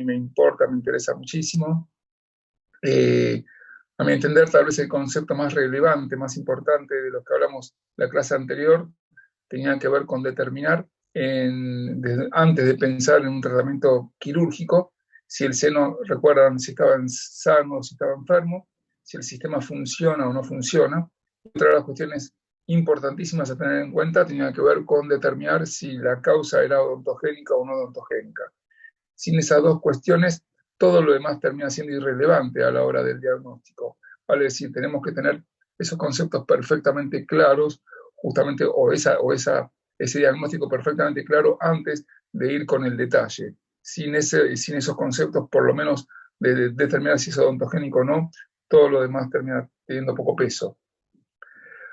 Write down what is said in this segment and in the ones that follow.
me importa, me interesa muchísimo. A mi entender, tal vez el concepto más relevante, más importante de los que hablamos la clase anterior, tenía que ver con determinar, antes de pensar en un tratamiento quirúrgico, si el seno, recuerdan, si estaba sano o si estaba enfermo, si el sistema funciona o no funciona. Otra de las cuestiones importantísimas a tener en cuenta tenía que ver con determinar si la causa era odontogénica o no odontogénica. Sin esas dos cuestiones, todo lo demás termina siendo irrelevante a la hora del diagnóstico. Vale decir, tenemos que tener esos conceptos perfectamente claros, justamente, ese diagnóstico perfectamente claro antes de ir con el detalle. Sin esos conceptos, por lo menos de determinar si es odontogénico o no, todo lo demás termina teniendo poco peso.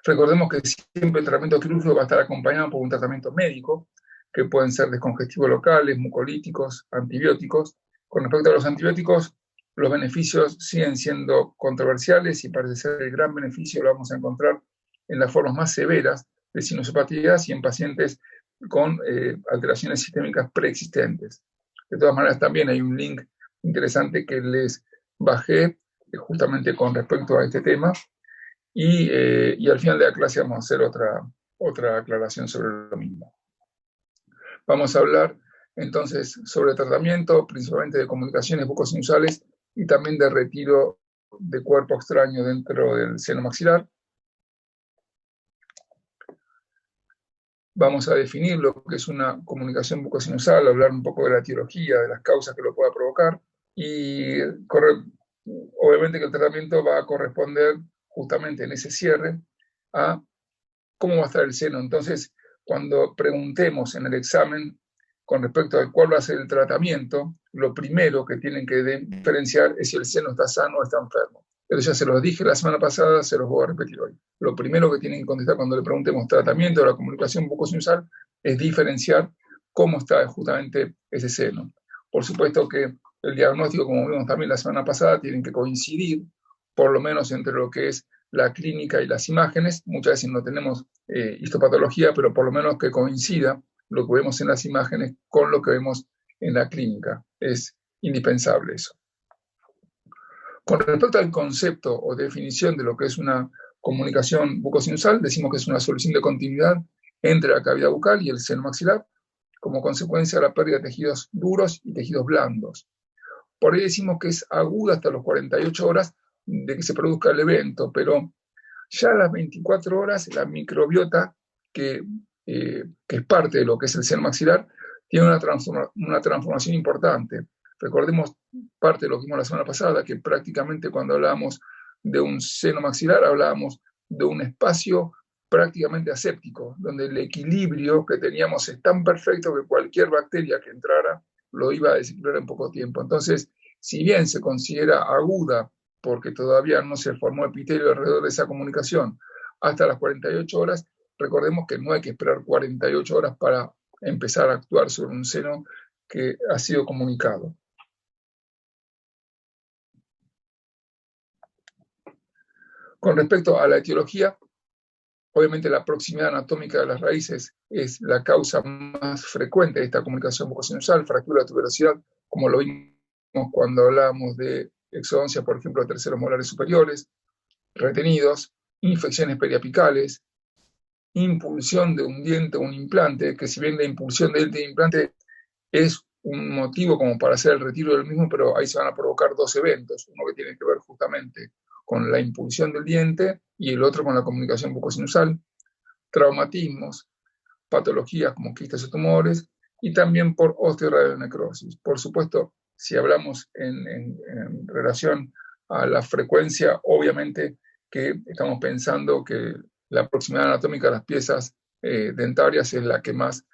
Recordemos que siempre el tratamiento quirúrgico va a estar acompañado por un tratamiento médico, que pueden ser descongestivos locales, mucolíticos, antibióticos. Con respecto a los antibióticos, los beneficios siguen siendo controversiales y parece ser el gran beneficio lo vamos a encontrar en las formas más severas de sinusopatías y en pacientes con alteraciones sistémicas preexistentes. De todas maneras, también hay un link interesante que les bajé justamente con respecto a este tema. Y al final de la clase vamos a hacer otra aclaración sobre lo mismo. Vamos a hablar entonces sobre tratamiento, principalmente de comunicaciones bucosinusales y también de retiro de cuerpo extraño dentro del seno maxilar. Vamos a definir lo que es una comunicación bucosinusal, hablar un poco de la etiología, de las causas que lo pueda provocar y obviamente que el tratamiento va a corresponder justamente en ese cierre a cómo va a estar el seno. Entonces, cuando preguntemos en el examen con respecto a cuál va a ser el tratamiento, lo primero que tienen que diferenciar es si el seno está sano o está enfermo. Eso ya se los dije la semana pasada, se los voy a repetir hoy. Lo primero que tienen que contestar cuando le preguntemos tratamiento de la comunicación bucosinusal es diferenciar cómo está justamente ese seno. Por supuesto que el diagnóstico, como vimos también la semana pasada, tienen que coincidir, por lo menos entre lo que es la clínica y las imágenes. Muchas veces no tenemos histopatología, pero por lo menos que coincida lo que vemos en las imágenes con lo que vemos en la clínica. Es indispensable eso. Con respecto al concepto o definición de lo que es una comunicación bucosinusal, decimos que es una solución de continuidad entre la cavidad bucal y el seno maxilar, como consecuencia de la pérdida de tejidos duros y tejidos blandos. Por ahí decimos que es aguda hasta las 48 horas de que se produzca el evento, pero ya a las 24 horas la microbiota, que es parte de lo que es el seno maxilar, tiene una transformación importante. Recordemos parte de lo que vimos la semana pasada, que prácticamente cuando hablábamos de un seno maxilar, hablábamos de un espacio prácticamente aséptico, donde el equilibrio que teníamos es tan perfecto que cualquier bacteria que entrara lo iba a desequilibrar en poco tiempo. Entonces, si bien se considera aguda porque todavía no se formó epitelio alrededor de esa comunicación hasta las 48 horas, recordemos que no hay que esperar 48 horas para empezar a actuar sobre un seno que ha sido comunicado. Con respecto a la etiología, obviamente la proximidad anatómica de las raíces es la causa más frecuente de esta comunicación bucosinusal, fractura de tuberosidad, como lo vimos cuando hablábamos de exodoncia, por ejemplo, de terceros molares superiores, retenidos, infecciones periapicales, impulsión de un diente o un implante, que si bien la impulsión del diente e implante es un motivo como para hacer el retiro del mismo, pero ahí se van a provocar dos eventos, uno que tiene que ver justamente con la impulsión del diente y el otro con la comunicación bucosinusal, traumatismos, patologías como quistes o tumores, y también por osteoradionecrosis. Por supuesto, si hablamos en relación a la frecuencia, obviamente que estamos pensando que la proximidad anatómica de las piezas dentarias es la que más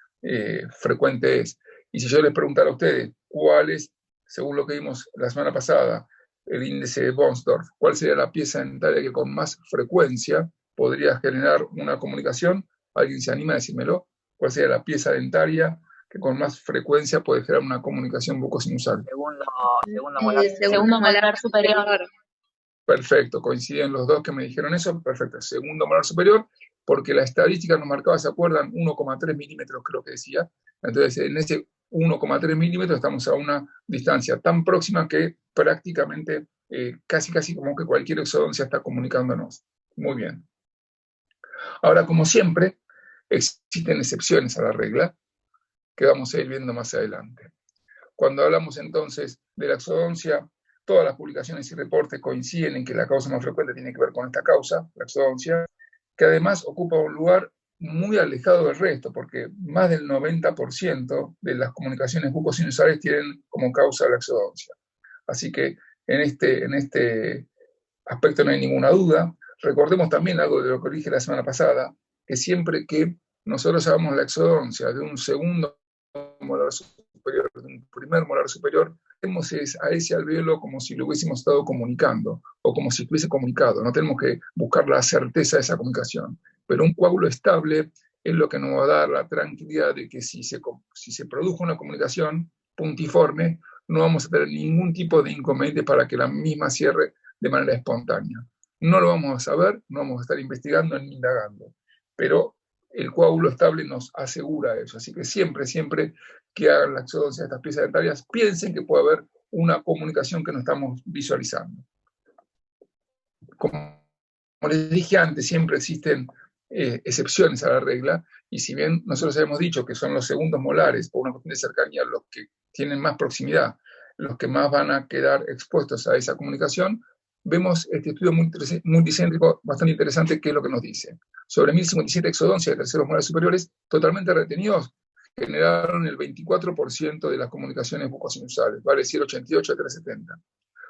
frecuente es. Y si yo les preguntara a ustedes cuál es, según lo que vimos la semana pasada, el índice de Bonsdorf, cuál sería la pieza dentaria que con más frecuencia podría generar una comunicación, ¿alguien se anima a decírmelo? ¿Cuál sería la pieza dentaria que con más frecuencia puede generar una comunicación bucosinusal? Segundo molar superior. Perfecto, coinciden los dos que me dijeron eso, perfecto. Segundo molar superior, porque la estadística nos marcaba, ¿se acuerdan? 1,3 milímetros creo que decía. Entonces, en ese 1,3 milímetros, estamos a una distancia tan próxima que prácticamente casi como que cualquier exodoncia está comunicándonos. Muy bien. Ahora, como siempre, existen excepciones a la regla que vamos a ir viendo más adelante. Cuando hablamos entonces de la exodoncia, todas las publicaciones y reportes coinciden en que la causa más frecuente tiene que ver con esta causa, la exodoncia, que además ocupa un lugar muy alejado del resto, porque más del 90% de las comunicaciones bucosinusales tienen como causa la exodoncia. Así que en este aspecto no hay ninguna duda. Recordemos también algo de lo que dije la semana pasada, que siempre que nosotros hagamos la exodoncia de un segundo molar superior, de un primer molar superior, vemos a ese alveolo como si lo hubiésemos estado comunicando, o como si estuviese comunicado. No tenemos que buscar la certeza de esa comunicación. Pero un coágulo estable es lo que nos va a dar la tranquilidad de que si se produjo una comunicación puntiforme, no vamos a tener ningún tipo de inconveniente para que la misma cierre de manera espontánea. No lo vamos a saber, no vamos a estar investigando ni indagando, pero el coágulo estable nos asegura eso. Así que siempre que hagan la exodoncia de estas piezas dentarias, piensen que puede haber una comunicación que no estamos visualizando. Como les dije antes, siempre existen excepciones a la regla, y si bien nosotros habíamos dicho que son los segundos molares, por una cuestión de cercanía, los que tienen más proximidad, los que más van a quedar expuestos a esa comunicación, vemos este estudio multicéntrico bastante interesante, que es lo que nos dice. Sobre 1057 exodoncias de terceros molares superiores totalmente retenidos, generaron el 24% de las comunicaciones bucosinusales, vale decir 88 de 370.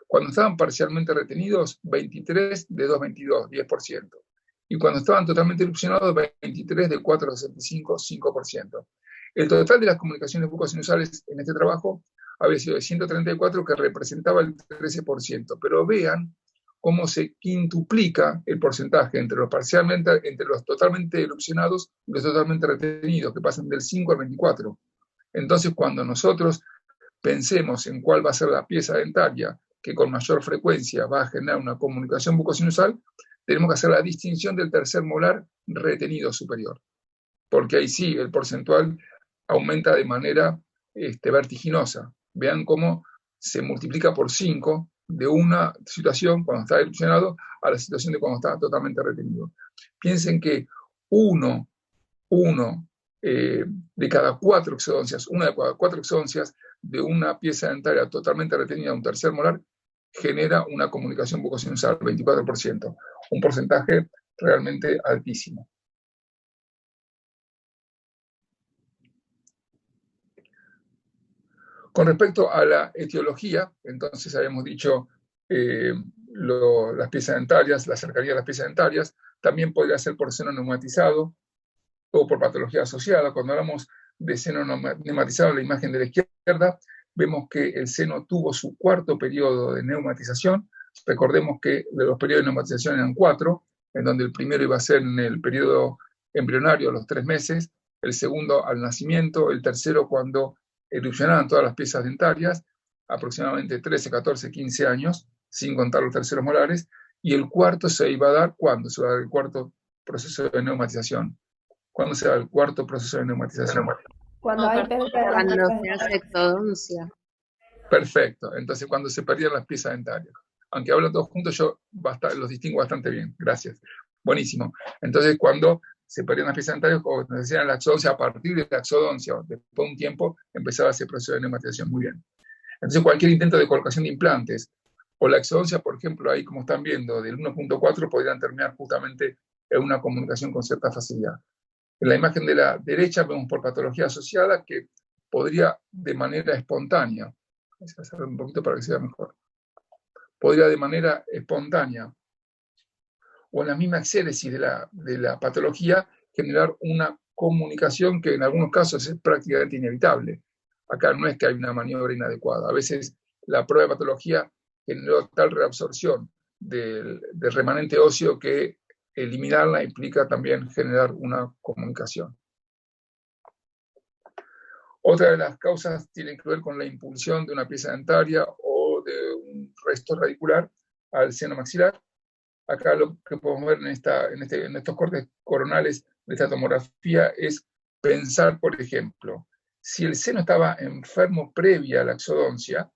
Cuando estaban parcialmente retenidos, 23 de 222, 10%. Y cuando estaban totalmente erupcionados, 23 de 465, 5%. El total de las comunicaciones bucosinusales en este trabajo había sido de 134, que representaba el 13%. Pero vean cómo se quintuplica el porcentaje entre los totalmente erupcionados y los totalmente retenidos, que pasan del 5 al 24. Entonces, cuando nosotros pensemos en cuál va a ser la pieza dentaria que con mayor frecuencia va a generar una comunicación bucosinusal, tenemos que hacer la distinción del tercer molar retenido superior, porque ahí sí el porcentual aumenta de manera vertiginosa. Vean cómo se multiplica por 5 de una situación cuando está erupcionado a la situación de cuando está totalmente retenido. Piensen que uno de cada 4 exodoncias, una de cada 4 exodoncias de una pieza dentaria totalmente retenida a un tercer molar genera una comunicación bucosinusal, 24%, un porcentaje realmente altísimo. Con respecto a la etiología, entonces habíamos dicho las piezas dentarias, la cercanía de las piezas dentarias, también podría ser por seno neumatizado o por patología asociada. Cuando hablamos de seno neumatizado, en la imagen de la izquierda, vemos que el seno tuvo su cuarto periodo de neumatización. Recordemos que de los periodos de neumatización eran 4, en donde el primero iba a ser en el periodo embrionario a los 3 meses, el segundo al nacimiento, el tercero cuando erupcionaban todas las piezas dentarias, aproximadamente 13, 14, 15 años, sin contar los terceros molares, y el cuarto se iba a dar, ¿cuándo se va a dar el cuarto proceso de neumatización? ¿Cuándo se da el cuarto proceso de neumatización? Cuando se hace exodoncia. Perfecto. Entonces, cuando se perdían las piezas dentarias. Aunque hablo todos juntos, yo los distingo bastante bien. Gracias. Buenísimo. Entonces, cuando se perdían las piezas dentarias, o nos decían la exodoncia, a partir de la exodoncia, después de un tiempo, empezaba ese proceso de neumatización. Muy bien. Entonces, cualquier intento de colocación de implantes, o la exodoncia, por ejemplo, ahí como están viendo, del 1.4, podrían terminar justamente en una comunicación con cierta facilidad. En la imagen de la derecha vemos por patología asociada que podría de manera espontánea, voy a hacer un poquito para que se vea mejor, podría de manera espontánea o en la misma exéresis de la patología generar una comunicación que en algunos casos es prácticamente inevitable. Acá no es que hay una maniobra inadecuada. A veces la prueba de patología generó tal reabsorción del remanente óseo que eliminarla implica también generar una comunicación. Otra de las causas tiene que ver con la impulsión de una pieza dentaria o de un resto radicular al seno maxilar. Acá lo que podemos ver en estos cortes coronales de esta tomografía es pensar, por ejemplo, si el seno estaba enfermo previa a la exodoncia,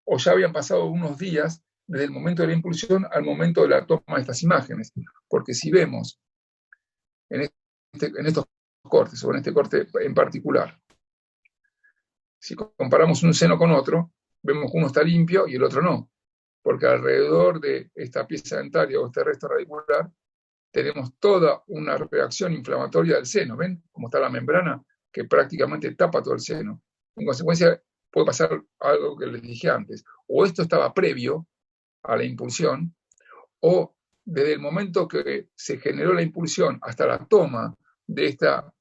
o ya habían pasado unos días desde el momento de la impulsión al momento de la toma de estas imágenes. Porque si vemos en estos cortes, o en este corte en particular, si comparamos un seno con otro, vemos que uno está limpio y el otro no, porque alrededor de esta pieza dentaria o este resto radicular tenemos toda una reacción inflamatoria del seno. ¿Ven cómo está la membrana que prácticamente tapa todo el seno? En consecuencia, puede pasar algo que les dije antes. O esto estaba previo a la impulsión, o desde el momento que se generó la impulsión hasta la toma de esta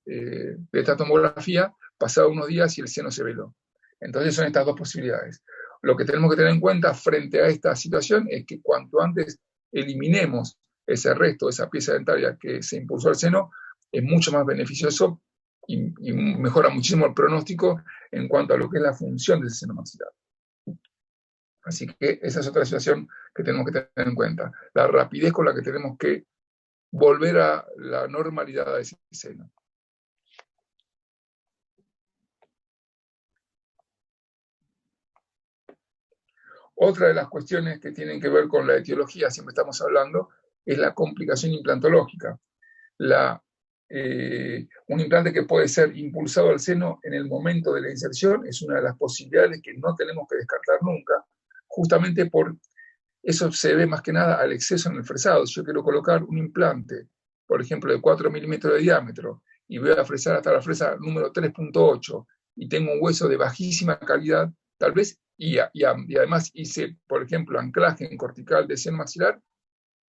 tomografía, pasaron unos días y el seno se veló. Entonces son estas dos posibilidades. Lo que tenemos que tener en cuenta frente a esta situación es que cuanto antes eliminemos ese resto, esa pieza dentaria que se impulsó al seno, es mucho más beneficioso y mejora muchísimo el pronóstico en cuanto a lo que es la función del seno maxilar. Así que esa es otra situación que tenemos que tener en cuenta, la rapidez con la que tenemos que volver a la normalidad de ese seno. Otra de las cuestiones que tienen que ver con la etiología, siempre estamos hablando, es la complicación implantológica. Un implante que puede ser impulsado al seno en el momento de la inserción es una de las posibilidades que no tenemos que descartar nunca, justamente por eso se debe más que nada al exceso en el fresado. Si yo quiero colocar un implante, por ejemplo, de 4 milímetros de diámetro, y voy a fresar hasta la fresa número 3.8, y tengo un hueso de bajísima calidad, tal vez, y además hice, por ejemplo, anclaje en cortical de seno maxilar,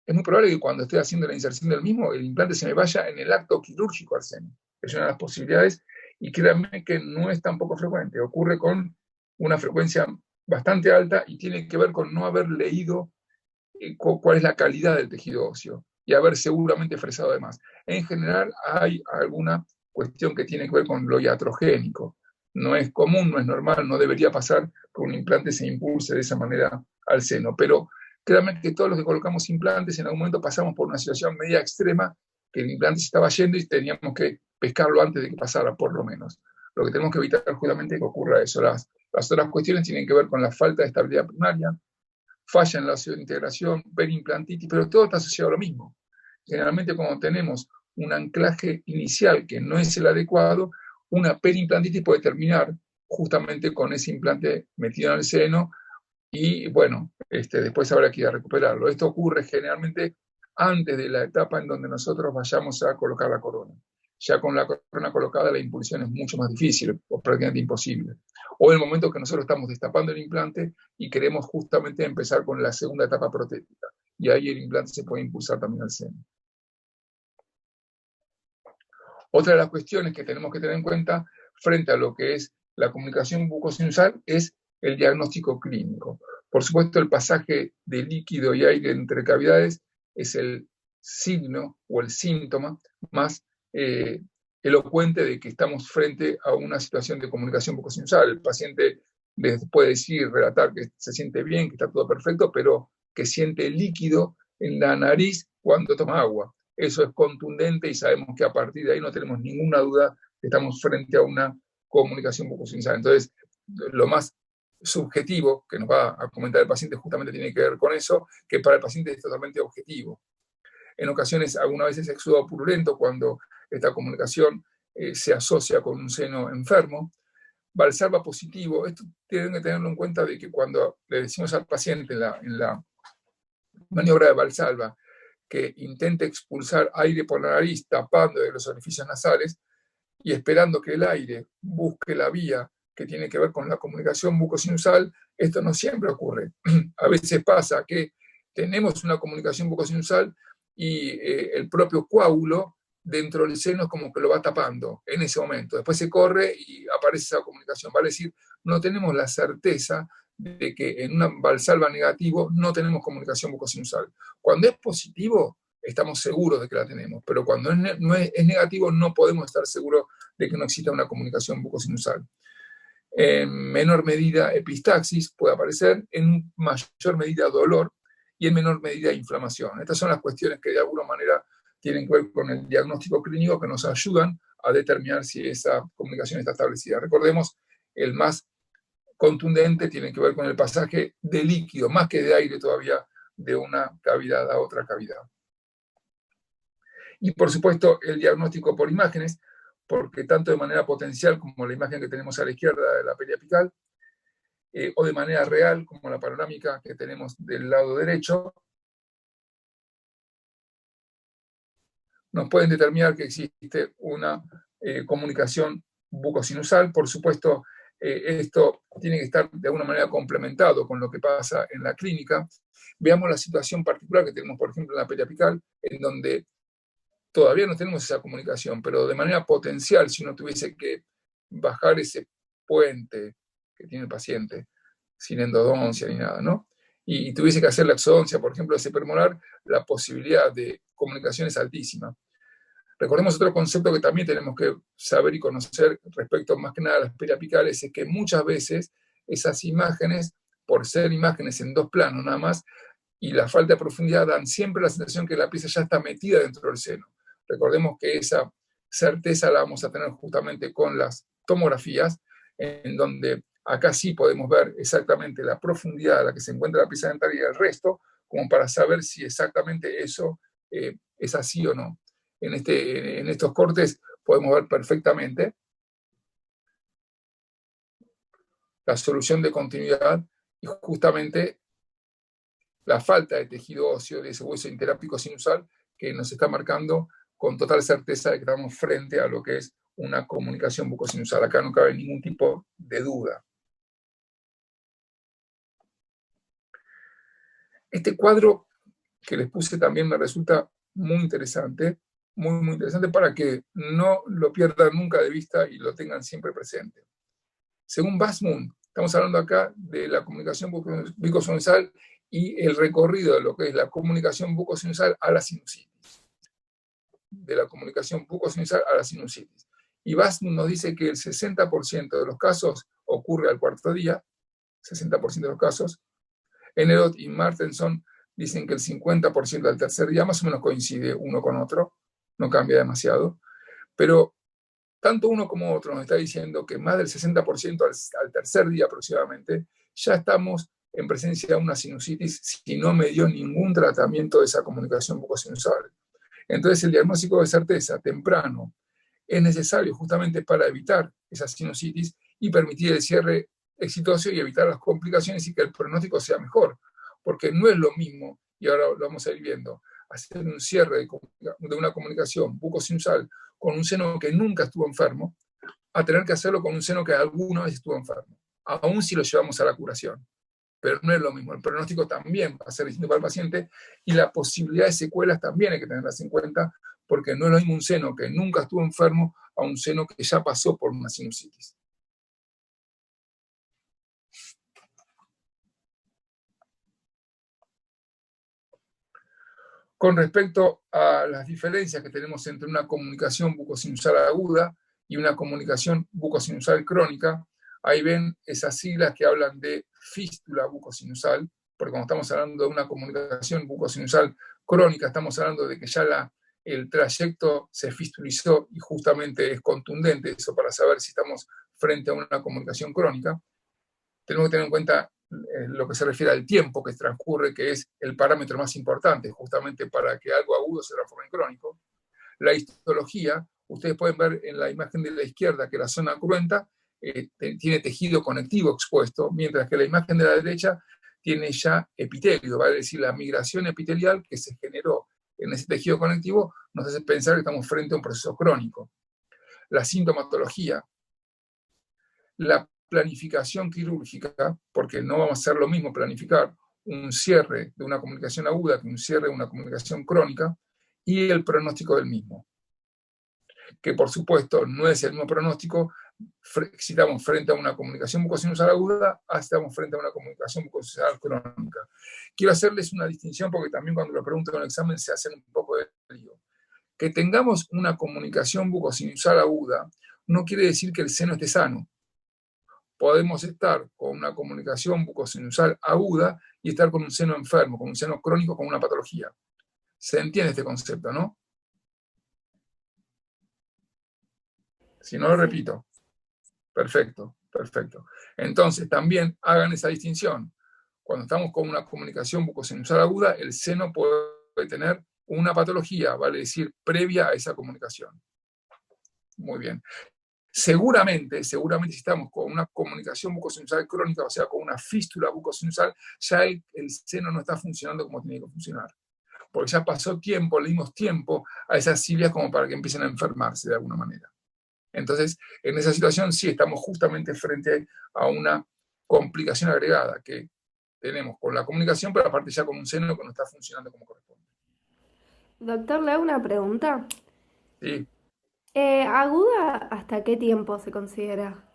es muy probable que cuando esté haciendo la inserción del mismo, el implante se me vaya en el acto quirúrgico al seno. Es una de las posibilidades, y créanme que no es tan poco frecuente. Ocurre con una frecuencia bastante alta y tiene que ver con no haber leído cuál es la calidad del tejido óseo y haber seguramente fresado de más. En general hay alguna cuestión que tiene que ver con lo iatrogénico. No es común, no es normal, no debería pasar que un implante se impulse de esa manera al seno, pero créanme que todos los que colocamos implantes en algún momento pasamos por una situación media extrema que el implante se estaba yendo y teníamos que pescarlo antes de que pasara, por lo menos. Lo que tenemos que evitar justamente es que ocurra eso. Las otras cuestiones tienen que ver con la falta de estabilidad primaria, falla en la osteointegración, perimplantitis, pero todo está asociado a lo mismo. Generalmente cuando tenemos un anclaje inicial que no es el adecuado, una perimplantitis puede terminar justamente con ese implante metido en el seno y bueno, después habrá que ir a recuperarlo. Esto ocurre generalmente antes de la etapa en donde nosotros vayamos a colocar la corona. Ya con la corona colocada la impulsión es mucho más difícil o prácticamente imposible. O el momento que nosotros estamos destapando el implante y queremos justamente empezar con la segunda etapa protética. Y ahí el implante se puede impulsar también al seno. Otra de las cuestiones que tenemos que tener en cuenta frente a lo que es la comunicación bucosinusal es el diagnóstico clínico. Por supuesto, el pasaje de líquido y aire entre cavidades es el signo o el síntoma más elocuente de que estamos frente a una situación de comunicación bucosinusal. El paciente les puede decir, relatar que se siente bien, que está todo perfecto, pero que siente líquido en la nariz cuando toma agua. Eso es contundente y sabemos que a partir de ahí no tenemos ninguna duda que estamos frente a una comunicación bucosinusal. Entonces, lo más subjetivo que nos va a comentar el paciente justamente tiene que ver con eso, que para el paciente es totalmente objetivo. En ocasiones, algunas veces exudado purulento cuando esta comunicación se asocia con un seno enfermo. Valsalva positivo, esto tienen que tenerlo en cuenta de que cuando le decimos al paciente en la maniobra de Valsalva que intente expulsar aire por la nariz tapando de los orificios nasales y esperando que el aire busque la vía que tiene que ver con la comunicación bucosinusal, esto no siempre ocurre. A veces pasa que tenemos una comunicación bucosinusal y el propio coágulo dentro del seno es como que lo va tapando en ese momento. Después se corre y aparece esa comunicación. Vale decir, no tenemos la certeza de que en una Valsalva negativo no tenemos comunicación bucosinusal. Cuando es positivo, estamos seguros de que la tenemos, pero cuando es negativo no podemos estar seguros de que no exista una comunicación bucosinusal. En menor medida epistaxis puede aparecer, en mayor medida dolor y en menor medida inflamación. Estas son las cuestiones que de alguna manera tienen que ver con el diagnóstico clínico que nos ayudan a determinar si esa comunicación está establecida. Recordemos, el más contundente tiene que ver con el pasaje de líquido, más que de aire todavía, de una cavidad a otra cavidad. Y por supuesto el diagnóstico por imágenes, porque tanto de manera potencial como la imagen que tenemos a la izquierda de la periapical, o de manera real como la panorámica que tenemos del lado derecho, nos pueden determinar que existe una comunicación bucosinusal. Por supuesto, esto tiene que estar de alguna manera complementado con lo que pasa en la clínica. Veamos la situación particular que tenemos, por ejemplo, en la periapical, en donde todavía no tenemos esa comunicación, pero de manera potencial, si uno tuviese que bajar ese puente que tiene el paciente, sin endodoncia ni nada, ¿no? Y tuviese que hacer la exodoncia, por ejemplo, de ese premolar, la posibilidad de comunicación es altísima. Recordemos otro concepto que también tenemos que saber y conocer respecto más que nada a las periapicales, es que muchas veces esas imágenes, por ser imágenes en dos planos nada más, y la falta de profundidad dan siempre la sensación que la pieza ya está metida dentro del seno. Recordemos que esa certeza la vamos a tener justamente con las tomografías, en donde acá sí podemos ver exactamente la profundidad a la que se encuentra la pieza dentaria y el resto, como para saber si exactamente eso es así o no. En estos cortes podemos ver perfectamente la solución de continuidad y justamente la falta de tejido óseo de ese hueso interápico sinusal que nos está marcando con total certeza de que estamos frente a lo que es una comunicación bucosinusal. Acá no cabe ningún tipo de duda. Este cuadro que les puse también me resulta muy interesante, muy interesante para que no lo pierdan nunca de vista y lo tengan siempre presente. Según Basmund, estamos hablando acá de la comunicación bucosinusal y el recorrido de lo que es la comunicación bucosinusal a la sinusitis. De la comunicación bucosinusal a la sinusitis. Y Basmund nos dice que el 60% de los casos ocurre al cuarto día, 60% de los casos. Eneroth y Martenson dicen que el 50% al tercer día, más o menos coincide uno con otro, no cambia demasiado, pero tanto uno como otro nos está diciendo que más del 60% al tercer día aproximadamente, ya estamos en presencia de una sinusitis si no me dio ningún tratamiento de esa comunicación bucosinusal. Entonces el diagnóstico de certeza temprano es necesario justamente para evitar esa sinusitis y permitir el cierre exitoso y evitar las complicaciones y que el pronóstico sea mejor, porque no es lo mismo, y ahora lo vamos a ir viendo, hacer un cierre de una comunicación bucosinusal con un seno que nunca estuvo enfermo, a tener que hacerlo con un seno que alguna vez estuvo enfermo, aun si lo llevamos a la curación. Pero no es lo mismo, el pronóstico también va a ser distinto para el paciente y la posibilidad de secuelas también hay que tenerlas en cuenta, porque no es lo mismo un seno que nunca estuvo enfermo a un seno que ya pasó por una sinusitis. Con respecto a las diferencias que tenemos entre una comunicación bucosinusal aguda y una comunicación bucosinusal crónica, ahí ven esas siglas que hablan de fístula bucosinusal, porque cuando estamos hablando de una comunicación bucosinusal crónica, estamos hablando de que ya el trayecto se fistulizó y justamente es contundente eso para saber si estamos frente a una comunicación crónica. Tenemos que tener en cuenta lo que se refiere al tiempo que transcurre, que es el parámetro más importante, justamente para que algo agudo se transforme en crónico. La histología, ustedes pueden ver en la imagen de la izquierda que la zona cruenta tiene tejido conectivo expuesto, mientras que la imagen de la derecha tiene ya epitelio, vale decir, la migración epitelial que se generó en ese tejido conectivo nos hace pensar que estamos frente a un proceso crónico. La sintomatología, la planificación quirúrgica, porque no vamos a hacer lo mismo planificar un cierre de una comunicación aguda que un cierre de una comunicación crónica, y el pronóstico del mismo, que por supuesto no es el mismo pronóstico si estamos frente a una comunicación bucosinusal aguda a si estamos frente a una comunicación bucosinusal crónica. Quiero hacerles una distinción porque también cuando lo pregunto en el examen se hacen un poco de lío. Que tengamos una comunicación bucosinusal aguda no quiere decir que el seno esté sano. Podemos estar con una comunicación bucosinusal aguda y estar con un seno enfermo, con un seno crónico, con una patología. ¿Se entiende este concepto, no? Si no lo repito. Perfecto, perfecto. Entonces, también hagan esa distinción. Cuando estamos con una comunicación bucosinusal aguda, el seno puede tener una patología, vale decir, previa a esa comunicación. Muy bien. Seguramente si estamos con una comunicación bucosinusal crónica, o sea, con una fístula bucosinusal, ya el seno no está funcionando como tiene que funcionar. Porque ya pasó tiempo, le dimos tiempo a esas cilias como para que empiecen a enfermarse de alguna manera. Entonces, en esa situación sí estamos justamente frente a una complicación agregada que tenemos con la comunicación, pero aparte ya con un seno que no está funcionando como corresponde. Doctor, le hago una pregunta. ¿Sí? ¿Aguda hasta qué tiempo se considera?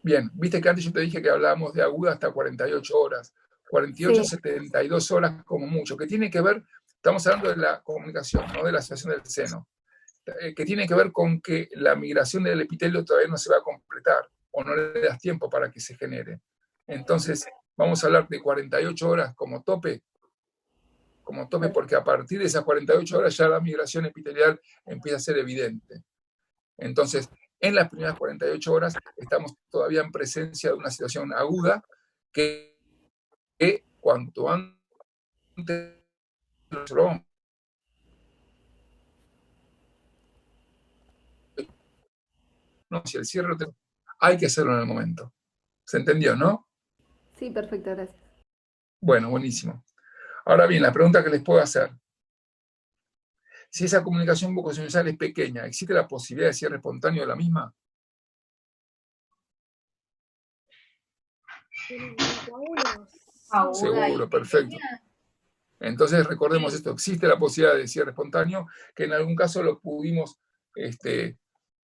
Bien, viste que antes yo te dije que hablábamos de aguda hasta 48 horas, 48 a Sí. 72 horas como mucho, que tiene que ver, estamos hablando de la comunicación, no de la situación del seno, que tiene que ver con que la migración del epitelio todavía no se va a completar o no le das tiempo para que se genere. Entonces, vamos a hablar de 48 horas como tope porque a partir de esas 48 horas ya la migración epitelial empieza a ser evidente. Entonces, en las primeras 48 horas estamos todavía en presencia de una situación aguda que cuanto antes lo observamos, no, si el cierre hay que hacerlo en el momento. ¿Se entendió, no? Sí, perfecto, gracias. Bueno, buenísimo. Ahora bien, la pregunta que les puedo hacer. Si esa comunicación bucosinusal es pequeña, ¿existe la posibilidad de cierre espontáneo de la misma? Seguro, perfecto. Entonces recordemos esto, existe la posibilidad de cierre espontáneo, que en algún caso lo pudimos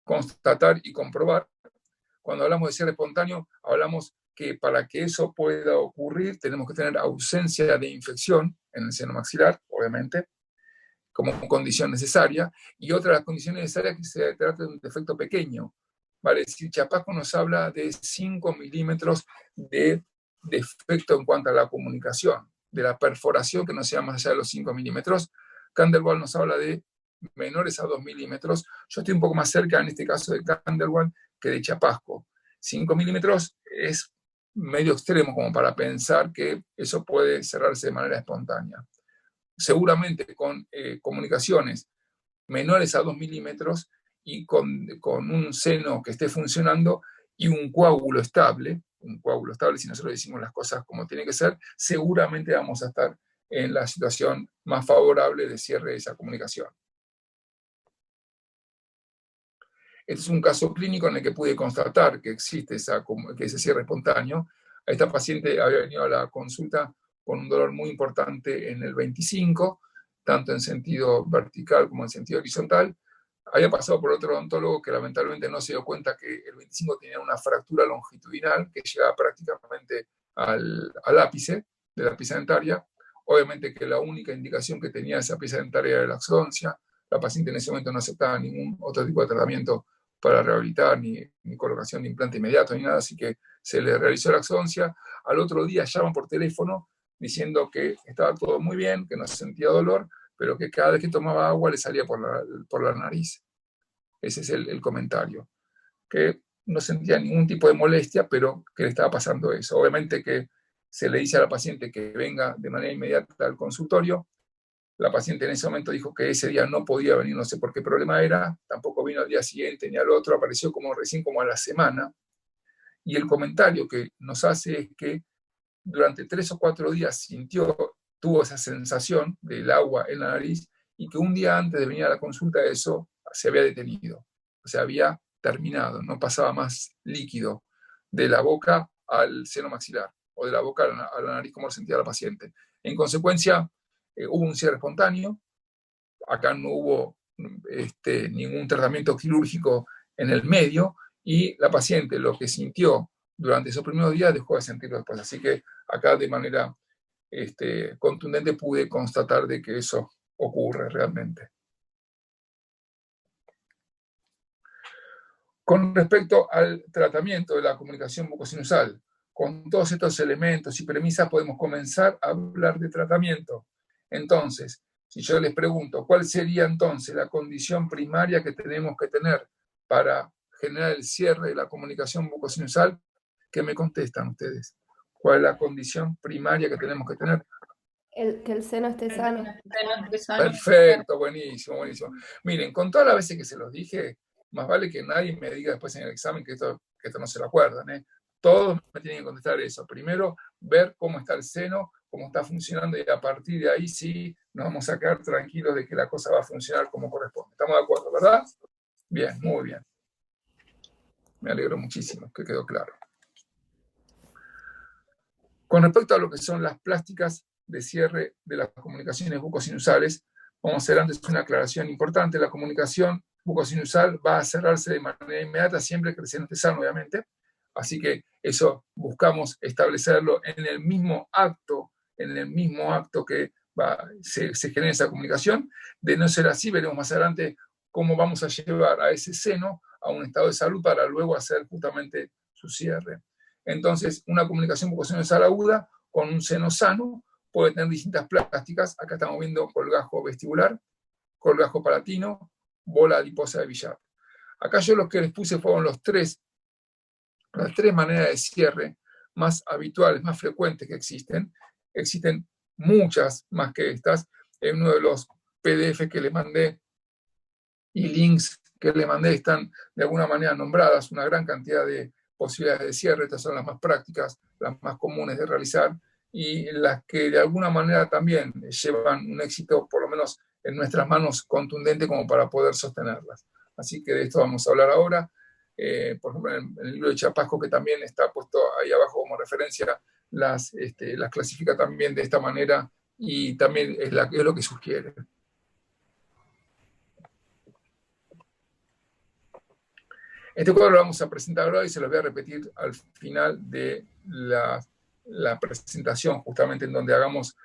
constatar y comprobar. Cuando hablamos de cierre espontáneo, hablamos que para que eso pueda ocurrir tenemos que tener ausencia de infección en el seno maxilar, obviamente, como condición necesaria, y otra de las condiciones necesarias que se trata de un defecto pequeño. Vale decir, Chapasco nos habla de 5 milímetros de defecto en cuanto a la comunicación, de la perforación que no sea más allá de los 5 milímetros. Candelwall nos habla de menores a 2 milímetros. Yo estoy un poco más cerca en este caso de Candelwall que de Chapasco. 5 milímetros es medio extremo como para pensar que eso puede cerrarse de manera espontánea. Seguramente con comunicaciones menores a 2 milímetros y con un seno que esté funcionando y un coágulo estable, si nosotros decimos las cosas como tiene que ser, seguramente vamos a estar en la situación más favorable de cierre de esa comunicación. Este es un caso clínico en el que pude constatar que existe ese cierre espontáneo. Esta paciente había venido a la consulta con un dolor muy importante en el 25, tanto en sentido vertical como en sentido horizontal. Había pasado por otro odontólogo que lamentablemente no se dio cuenta que el 25 tenía una fractura longitudinal que llegaba prácticamente al ápice de la pieza dentaria. Obviamente que la única indicación que tenía esa pieza dentaria era la exodoncia. La paciente en ese momento no aceptaba ningún otro tipo de tratamiento para rehabilitar, ni colocación de implante inmediato, ni nada, así que se le realizó la exodoncia. Al otro día llaman por teléfono diciendo que estaba todo muy bien, que no sentía dolor, pero que cada vez que tomaba agua le salía por la nariz. Ese es el comentario. Que no sentía ningún tipo de molestia, pero que le estaba pasando eso. Obviamente que se le dice a la paciente que venga de manera inmediata al consultorio. La paciente en ese momento dijo que ese día no podía venir, no sé por qué problema era, tampoco vino al día siguiente ni al otro, apareció recién como a la semana. Y el comentario que nos hace es que durante 3 o 4 días tuvo esa sensación del agua en la nariz y que un día antes de venir a la consulta eso se había detenido, o sea, había terminado, no pasaba más líquido de la boca al seno maxilar o de la boca a la nariz como lo sentía la paciente. En consecuencia, hubo un cierre espontáneo, acá no hubo ningún tratamiento quirúrgico en el medio y la paciente lo que sintió durante esos primeros días dejó de sentirlo después. Así que acá de manera contundente pude constatar de que eso ocurre realmente. Con respecto al tratamiento de la comunicación bucosinusal, con todos estos elementos y premisas podemos comenzar a hablar de tratamiento. Entonces, si yo les pregunto, ¿cuál sería entonces la condición primaria que tenemos que tener para generar el cierre de la comunicación bucosinusal, ¿qué me contestan ustedes? ¿Cuál es la condición primaria que tenemos que tener? Que el seno esté sano. Perfecto, buenísimo, buenísimo. Miren, con todas las veces que se los dije, más vale que nadie me diga después en el examen que esto no se lo acuerdan, ¿eh? Todos me tienen que contestar eso. Primero, ver cómo está el seno, cómo está funcionando, y a partir de ahí sí nos vamos a quedar tranquilos de que la cosa va a funcionar como corresponde. ¿Estamos de acuerdo, verdad? Bien, muy bien. Me alegro muchísimo, que quedó claro. Con respecto a lo que son las plásticas de cierre de las comunicaciones bucosinusales, vamos a hacer antes una aclaración importante. La comunicación bucosinusal va a cerrarse de manera inmediata, siempre que el seno esté sano, obviamente. Así que eso buscamos establecerlo en el mismo acto que se genera esa comunicación. De no ser así, veremos más adelante cómo vamos a llevar a ese seno a un estado de salud para luego hacer justamente su cierre. Entonces, una comunicación bucosinusal aguda con un seno sano puede tener distintas plásticas. Acá estamos viendo colgajo vestibular, colgajo palatino, bola adiposa de Billar. Acá yo lo que les puse fueron las tres maneras de cierre más habituales, más frecuentes que existen. Existen muchas más que estas. En uno de los PDF que les mandé y links que les mandé están de alguna manera nombradas una gran cantidad de posibilidades de cierre. Estas son las más prácticas, las más comunes de realizar y las que de alguna manera también llevan un éxito, por lo menos en nuestras manos, contundente como para poder sostenerlas. Así que de esto vamos a hablar ahora. Por ejemplo, en el libro de Chapasco, que también está puesto ahí abajo como referencia, las clasifica también de esta manera y también es lo que sugiere. Este cuadro lo vamos a presentar ahora y se lo voy a repetir al final de la presentación, justamente en donde hagamos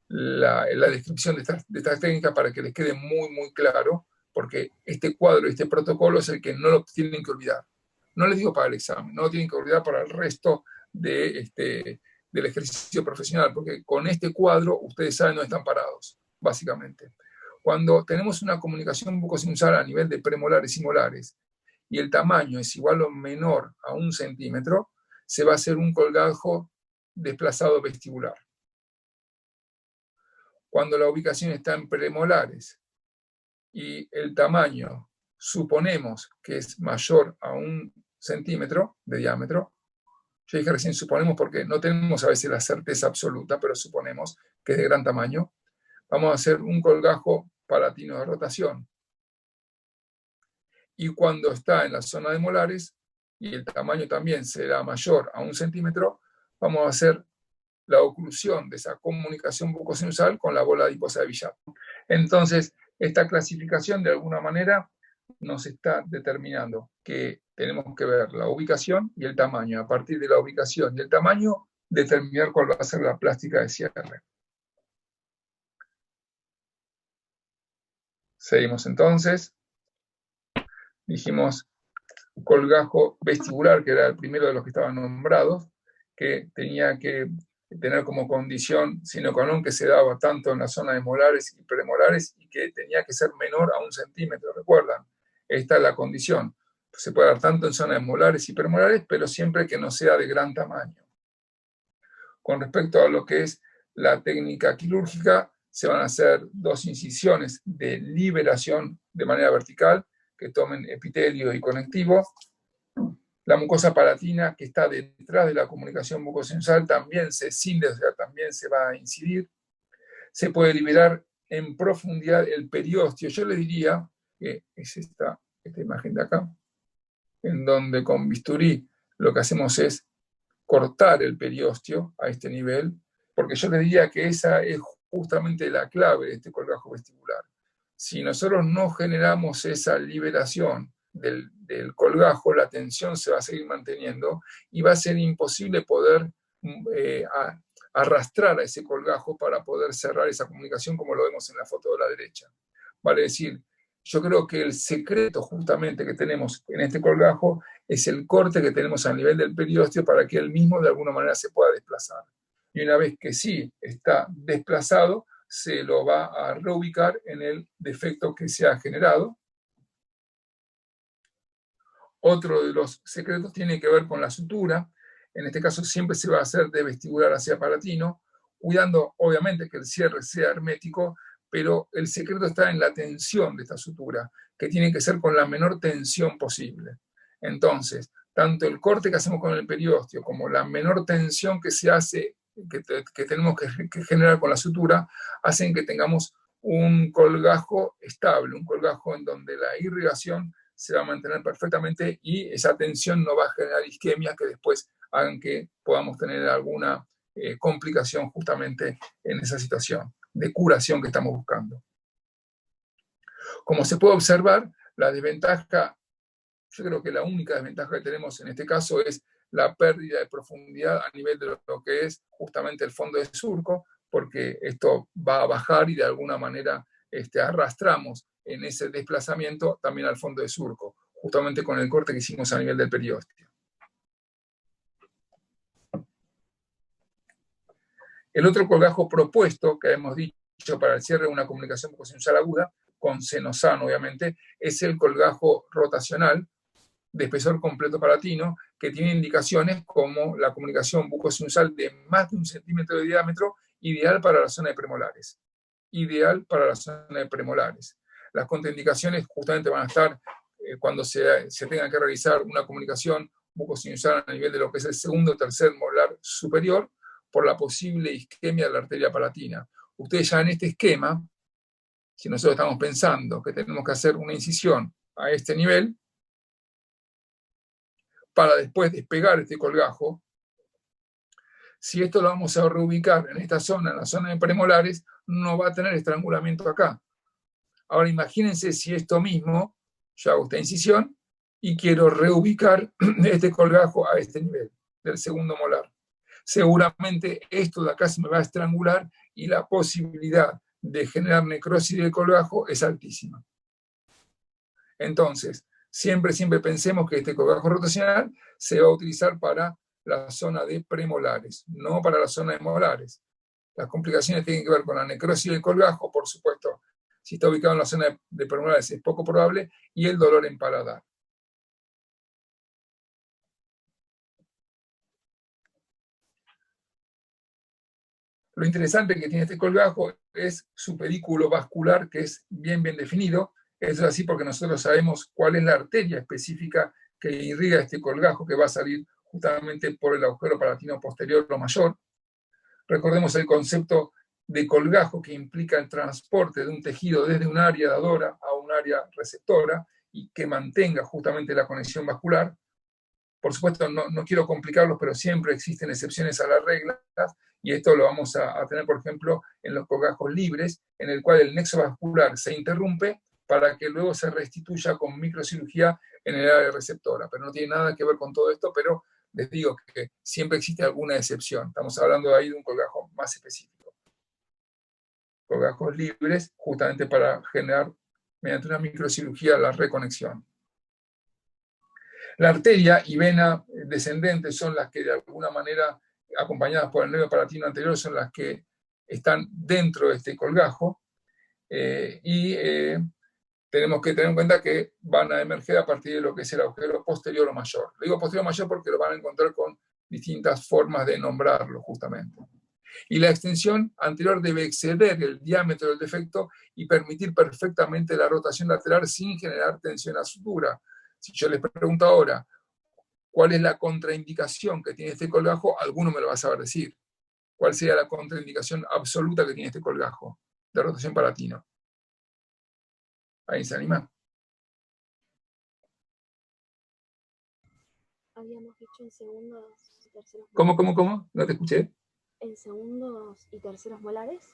la descripción de esta técnica para que les quede muy, muy claro, porque este cuadro, este protocolo es el que no lo tienen que olvidar. No les digo para el examen, no lo tienen que olvidar para el resto del ejercicio profesional, porque con este cuadro ustedes saben dónde están parados, básicamente. Cuando tenemos una comunicación bucosinusal a nivel de premolares y molares, y el tamaño es igual o menor a 1 centímetro, se va a hacer un colgajo desplazado vestibular. Cuando la ubicación está en premolares y el tamaño suponemos que es mayor a 1 centímetro de diámetro, yo dije recién suponemos porque no tenemos a veces la certeza absoluta, pero suponemos que es de gran tamaño, vamos a hacer un colgajo palatino de rotación. Y cuando está en la zona de molares y el tamaño también será mayor a 1 centímetro, vamos a hacer la oclusión de esa comunicación bucosinusal con la bola adiposa de Billar. Entonces, esta clasificación de alguna manera nos está determinando que tenemos que ver la ubicación y el tamaño. A partir de la ubicación y el tamaño, determinar cuál va a ser la plástica de cierre. Seguimos entonces. Dijimos colgajo vestibular, que era el primero de los que estaban nombrados, que tenía que tener como condición sine qua non que se daba tanto en la zona de molares y premolares y que tenía que ser menor a 1 centímetro, ¿recuerdan? Esta es la condición. Se puede dar tanto en zonas de molares y premolares, pero siempre que no sea de gran tamaño. Con respecto a lo que es la técnica quirúrgica, se van a hacer 2 incisiones de liberación de manera vertical, que tomen epitelio y conectivo. La mucosa palatina, que está detrás de la comunicación bucosinusal, también se cinde, o sea, también se va a incidir. Se puede liberar en profundidad el periósteo. Yo le diría que es esta imagen de acá, en donde con bisturí lo que hacemos es cortar el periósteo a este nivel, porque yo le diría que esa es justamente la clave de este colgajo vestibular. Si nosotros no generamos esa liberación del colgajo, la tensión se va a seguir manteniendo y va a ser imposible poder arrastrar a ese colgajo para poder cerrar esa comunicación como lo vemos en la foto de la derecha. Vale decir, yo creo que el secreto justamente que tenemos en este colgajo es el corte que tenemos a nivel del periósteo para que él mismo de alguna manera se pueda desplazar. Y una vez que sí está desplazado, se lo va a reubicar en el defecto que se ha generado. Otro de los secretos tiene que ver con la sutura. En este caso siempre se va a hacer de vestibular hacia palatino, cuidando obviamente que el cierre sea hermético, pero el secreto está en la tensión de esta sutura, que tiene que ser con la menor tensión posible. Entonces, tanto el corte que hacemos con el periósteo como la menor tensión que se hace, que tenemos que generar con la sutura, hacen que tengamos un colgajo estable, un colgajo en donde la irrigación se va a mantener perfectamente y esa tensión no va a generar isquemias que después hagan que podamos tener alguna complicación justamente en esa situación de curación que estamos buscando. Como se puede observar, la desventaja, yo creo que la única desventaja que tenemos en este caso es la pérdida de profundidad a nivel de lo que es justamente el fondo de surco, porque esto va a bajar y de alguna manera arrastramos en ese desplazamiento también al fondo de surco, justamente con el corte que hicimos a nivel del periósteo. El otro colgajo propuesto que hemos dicho para el cierre de una comunicación bucosinusal aguda, con seno sano obviamente, es el colgajo rotacional de espesor completo palatino, que tiene indicaciones como la comunicación bucosinusal de más de 1 centímetro de diámetro, ideal para la zona de premolares. Ideal para la zona de premolares. Las contraindicaciones justamente van a estar cuando se tenga que realizar una comunicación bucosinusal a nivel de lo que es el segundo o tercer molar superior, por la posible isquemia de la arteria palatina. Ustedes ya en este esquema, si nosotros estamos pensando que tenemos que hacer una incisión a este nivel, para después despegar este colgajo, si esto lo vamos a reubicar en esta zona, en la zona de premolares, no va a tener estrangulamiento acá. Ahora imagínense si esto mismo, yo hago esta incisión y quiero reubicar este colgajo a este nivel del segundo molar. Seguramente esto de acá se me va a estrangular y la posibilidad de generar necrosis del colgajo es altísima. Entonces, siempre pensemos que este colgajo rotacional se va a utilizar para la zona de premolares, no para la zona de molares. Las complicaciones tienen que ver con la necrosis del colgajo, por supuesto, si está ubicado en la zona de premolares es poco probable, y el dolor en paladar. Lo interesante que tiene este colgajo es su pedículo vascular, que es bien definido. Eso es así porque nosotros sabemos cuál es la arteria específica que irriga este colgajo, que va a salir justamente por el agujero palatino posterior o mayor. Recordemos el concepto de colgajo, que implica el transporte de un tejido desde un área dadora a un área receptora y que mantenga justamente la conexión vascular. Por supuesto, no quiero complicarlos, pero siempre existen excepciones a las reglas, y esto lo vamos a tener, por ejemplo, en los colgajos libres, en el cual el nexo vascular se interrumpe para que luego se restituya con microcirugía en el área receptora. Pero no tiene nada que ver con todo esto, pero les digo que siempre existe alguna excepción. Estamos hablando ahí de un colgajo más específico. Colgajos libres, justamente para generar, mediante una microcirugía, la reconexión. La arteria y vena descendentes son las que de alguna manera, acompañadas por el nervio palatino anterior, son las que están dentro de este colgajo, tenemos que tener en cuenta que van a emerger a partir de lo que es el agujero posterior o mayor. Lo digo posterior o mayor porque lo van a encontrar con distintas formas de nombrarlo justamente. Y la extensión anterior debe exceder el diámetro del defecto y permitir perfectamente la rotación lateral sin generar tensión a sutura. Si yo les pregunto ahora, ¿cuál es la contraindicación que tiene este colgajo? Alguno me lo va a saber decir. ¿Cuál sería la contraindicación absoluta que tiene este colgajo de rotación palatina? ¿Alguien se anima? Habíamos dicho en segundos y terceros molares. ¿Cómo? No te escuché. En segundos y terceros molares.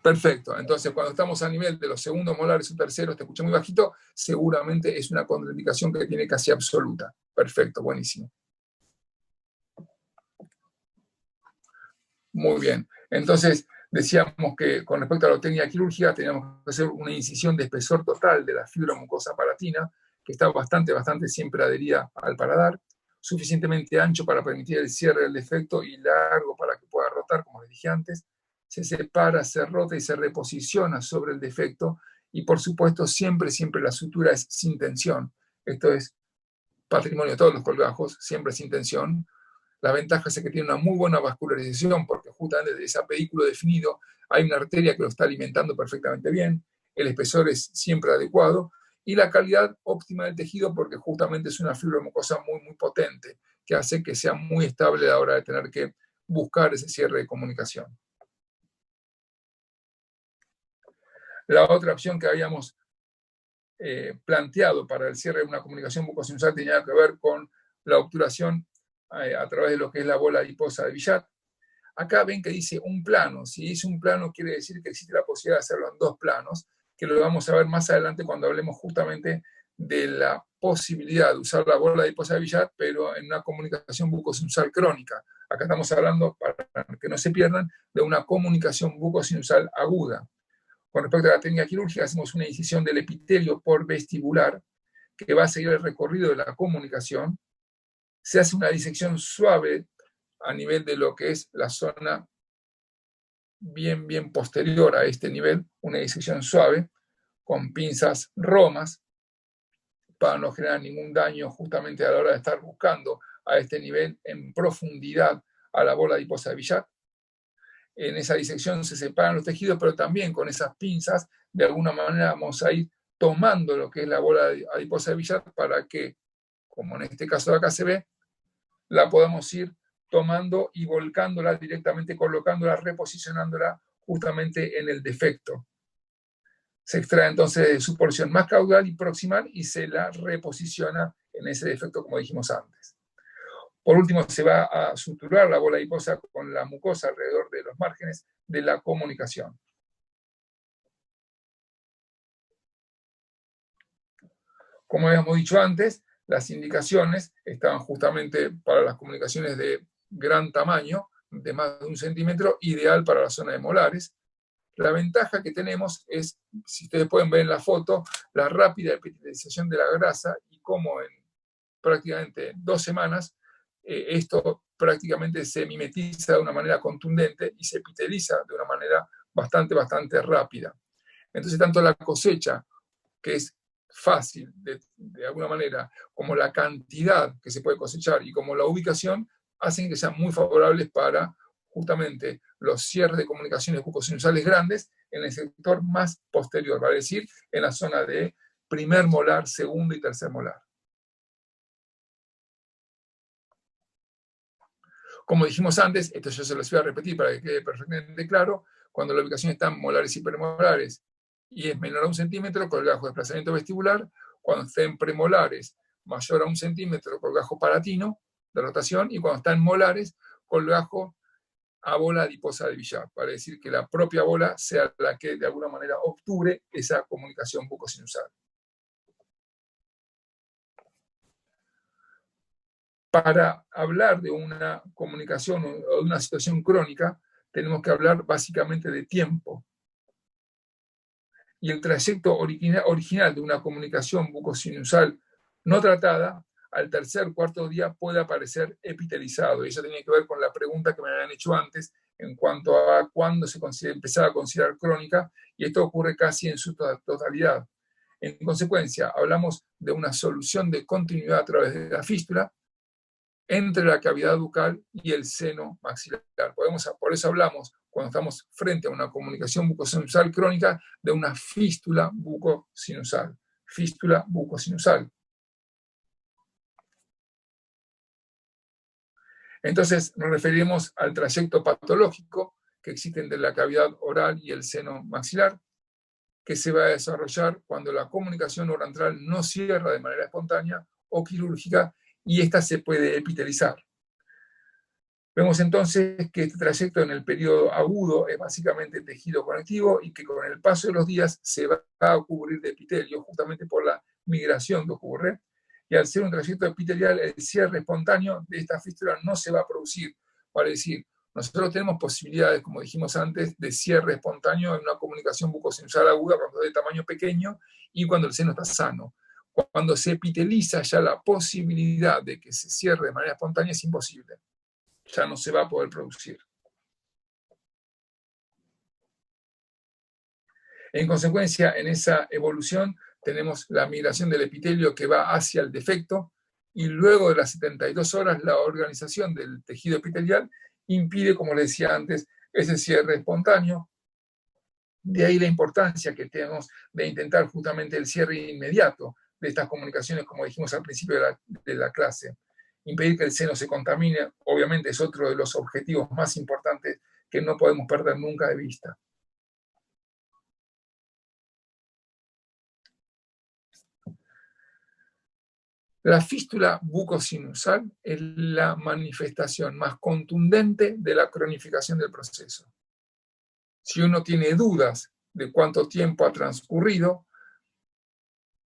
Perfecto. Entonces, cuando estamos a nivel de los segundos molares o terceros, te escuché muy bajito, seguramente es una contraindicación que tiene casi absoluta. Perfecto, buenísimo. Muy bien. Entonces, decíamos que con respecto a la técnica quirúrgica teníamos que hacer una incisión de espesor total de la fibra mucosa palatina, que está bastante siempre adherida al paladar, suficientemente ancho para permitir el cierre del defecto y largo para que pueda rotar, como les dije antes. Se separa, se rota y se reposiciona sobre el defecto, y por supuesto siempre la sutura es sin tensión. Esto es patrimonio de todos los colgajos, siempre sin tensión. La ventaja es que tiene una muy buena vascularización, porque justamente de ese apedículo definido hay una arteria que lo está alimentando perfectamente bien, el espesor es siempre adecuado, y la calidad óptima del tejido, porque justamente es una fibromucosa muy, muy potente, que hace que sea muy estable a la hora de tener que buscar ese cierre de comunicación. La otra opción que habíamos planteado para el cierre de una comunicación bucosinusal tenía que ver con la obturación a través de lo que es la bola adiposa de Billat. Acá ven que dice un plano. Si dice un plano, quiere decir que existe la posibilidad de hacerlo en 2 planos, que lo vamos a ver más adelante cuando hablemos justamente de la posibilidad de usar la bola adiposa de Billat, pero en una comunicación bucosinusal crónica. Acá estamos hablando, para que no se pierdan, de una comunicación bucosinusal aguda. Con respecto a la técnica quirúrgica, hacemos una incisión del epitelio por vestibular, que va a seguir el recorrido de la comunicación. Se hace una disección suave a nivel de lo que es la zona bien posterior a este nivel, una disección suave, con pinzas romas, para no generar ningún daño justamente a la hora de estar buscando a este nivel en profundidad a la bola adiposa de Billat. En esa disección se separan los tejidos, pero también con esas pinzas, de alguna manera vamos a ir tomando lo que es la bola adiposa de Billat para que, como en este caso de acá se ve, la podamos ir tomando y volcándola directamente, colocándola, reposicionándola justamente en el defecto. Se extrae entonces su porción más caudal y proximal y se la reposiciona en ese defecto, como dijimos antes. Por último, se va a suturar la bola adiposa con la mucosa alrededor de los márgenes de la comunicación. Como habíamos dicho antes, las indicaciones estaban justamente para las comunicaciones de gran tamaño, de más de 1 centímetro, ideal para la zona de molares. La ventaja que tenemos es, si ustedes pueden ver en la foto, la rápida epitelización de la grasa y cómo en prácticamente 2 semanas esto prácticamente se mimetiza de una manera contundente y se epiteliza de una manera bastante rápida. Entonces, tanto la cosecha, que es fácil de alguna manera, como la cantidad que se puede cosechar y como la ubicación, hacen que sean muy favorables para justamente los cierres de comunicaciones bucosinusales grandes en el sector más posterior, vale decir, en la zona de primer molar, segundo y tercer molar. Como dijimos antes, esto yo se los voy a repetir para que quede perfectamente claro, cuando la ubicación está en molares y premolares y es menor a 1 centímetro, colgajo de desplazamiento vestibular. Cuando está en premolares, mayor a 1 centímetro, colgajo palatino de rotación, y cuando está en molares, colgajo a bola adiposa de Billat, para decir que la propia bola sea la que de alguna manera obture esa comunicación bucosinusal. Para hablar de una comunicación o de una situación crónica, tenemos que hablar básicamente de tiempo. Y el trayecto original de una comunicación bucosinusal no tratada, al tercer o cuarto día puede aparecer epitelizado. Y eso tiene que ver con la pregunta que me habían hecho antes en cuanto a cuándo se empezaba a considerar crónica, y esto ocurre casi en su totalidad. En consecuencia, hablamos de una solución de continuidad a través de la fístula entre la cavidad bucal y el seno maxilar. Por eso hablamos, cuando estamos frente a una comunicación bucosinusal crónica, de una fístula bucosinusal. Fístula bucosinusal. Entonces nos referimos al trayecto patológico que existe entre la cavidad oral y el seno maxilar, que se va a desarrollar cuando la comunicación oral-antral no cierra de manera espontánea o quirúrgica, y esta se puede epitelizar. Vemos entonces que este trayecto en el periodo agudo es básicamente tejido conectivo y que con el paso de los días se va a cubrir de epitelio justamente por la migración que ocurre, y al ser un trayecto epitelial, el cierre espontáneo de esta fístula no se va a producir. Vale decir, nosotros tenemos posibilidades, como dijimos antes, de cierre espontáneo en una comunicación bucosinusal aguda cuando es de tamaño pequeño y cuando el seno está sano. Cuando se epiteliza, ya la posibilidad de que se cierre de manera espontánea es imposible. Ya no se va a poder producir. En consecuencia, en esa evolución tenemos la migración del epitelio que va hacia el defecto, y luego de las 72 horas la organización del tejido epitelial impide, como les decía antes, ese cierre espontáneo. De ahí la importancia que tenemos de intentar justamente el cierre inmediato de estas comunicaciones, como dijimos al principio de la clase. Impedir que el seno se contamine, obviamente, es otro de los objetivos más importantes que no podemos perder nunca de vista. La fístula bucosinusal es la manifestación más contundente de la cronificación del proceso. Si uno tiene dudas de cuánto tiempo ha transcurrido,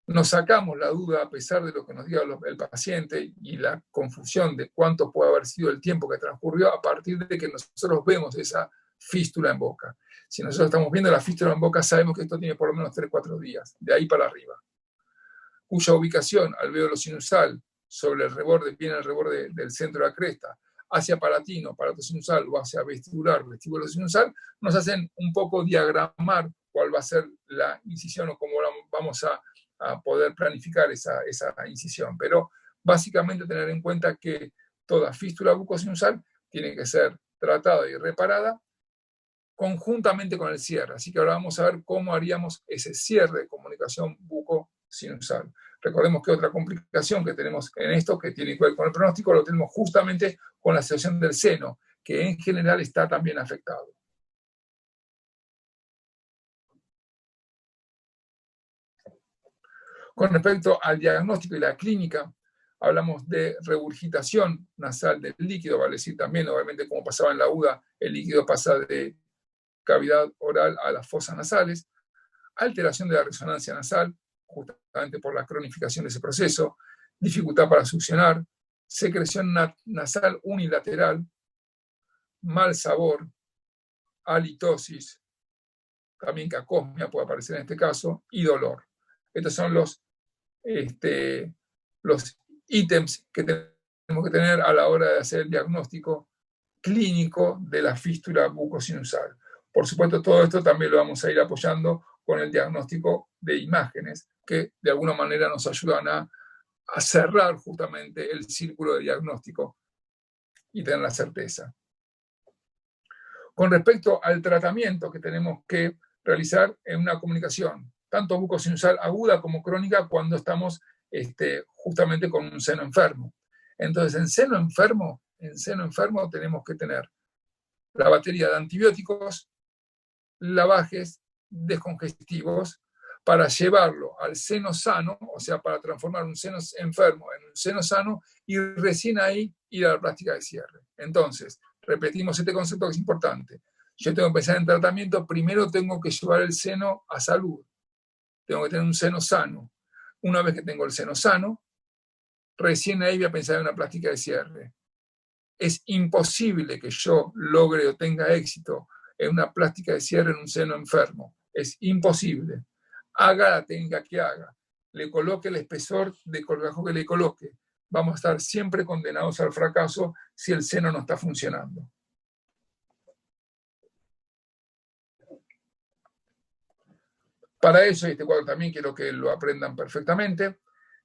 nos sacamos la duda a pesar de lo que nos diga el paciente y la confusión de cuánto puede haber sido el tiempo que transcurrió a partir de que nosotros vemos esa fístula en boca. Si nosotros estamos viendo la fístula en boca, sabemos que esto tiene por lo menos 3-4 días, de ahí para arriba. Cuya ubicación, alvéolo sinusal, sobre el reborde, viene el reborde del centro de la cresta, hacia palatino, aparato sinusal, o hacia vestibular, vestíbulo sinusal, nos hacen un poco diagramar cuál va a ser la incisión o cómo vamos a poder planificar esa incisión. Pero básicamente tener en cuenta que toda fístula bucosinusal tiene que ser tratada y reparada conjuntamente con el cierre. Así que ahora vamos a ver cómo haríamos ese cierre de comunicación bucosinusal. Recordemos que otra complicación que tenemos en esto, que tiene que ver con el pronóstico, lo tenemos justamente con la situación del seno, que en general está también afectado. Con respecto al diagnóstico y la clínica, hablamos de regurgitación nasal del líquido, vale decir también, obviamente, como pasaba en la UDA, el líquido pasa de cavidad oral a las fosas nasales, alteración de la resonancia nasal, justamente por la cronificación de ese proceso, dificultad para succionar, secreción nasal unilateral, mal sabor, halitosis, también cacosmia puede aparecer en este caso, y dolor. Estos son los ítems que tenemos que tener a la hora de hacer el diagnóstico clínico de la fístula bucosinusal. Por supuesto, todo esto también lo vamos a ir apoyando con el diagnóstico de imágenes, que de alguna manera nos ayudan a cerrar justamente el círculo de diagnóstico y tener la certeza. Con respecto al tratamiento que tenemos que realizar en una comunicación, tanto bucosinusal aguda como crónica, cuando estamos justamente con un seno enfermo. Entonces, en seno enfermo tenemos que tener la batería de antibióticos, lavajes, descongestivos, para llevarlo al seno sano, o sea, para transformar un seno enfermo en un seno sano, y recién ahí ir a la práctica de cierre. Entonces, repetimos este concepto que es importante. Yo tengo que pensar en tratamiento, primero tengo que llevar el seno a salud. Tengo que tener un seno sano. Una vez que tengo el seno sano, recién ahí voy a pensar en una práctica de cierre. Es imposible que yo logre o tenga éxito en una práctica de cierre en un seno enfermo. Es imposible. Haga la técnica que haga, le coloque el espesor de colgajo que le coloque, vamos a estar siempre condenados al fracaso si el seno no está funcionando. Para eso, este cuadro también quiero que lo aprendan perfectamente,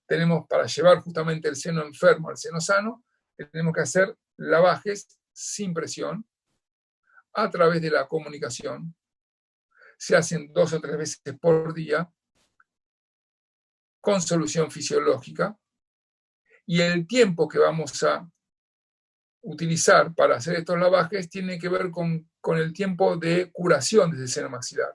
tenemos para llevar justamente el seno enfermo al seno sano, tenemos que hacer lavajes sin presión a través de la comunicación. Se hacen 2 o 3 veces por día con solución fisiológica, y el tiempo que vamos a utilizar para hacer estos lavajes tiene que ver con el tiempo de curación desde el seno maxilar.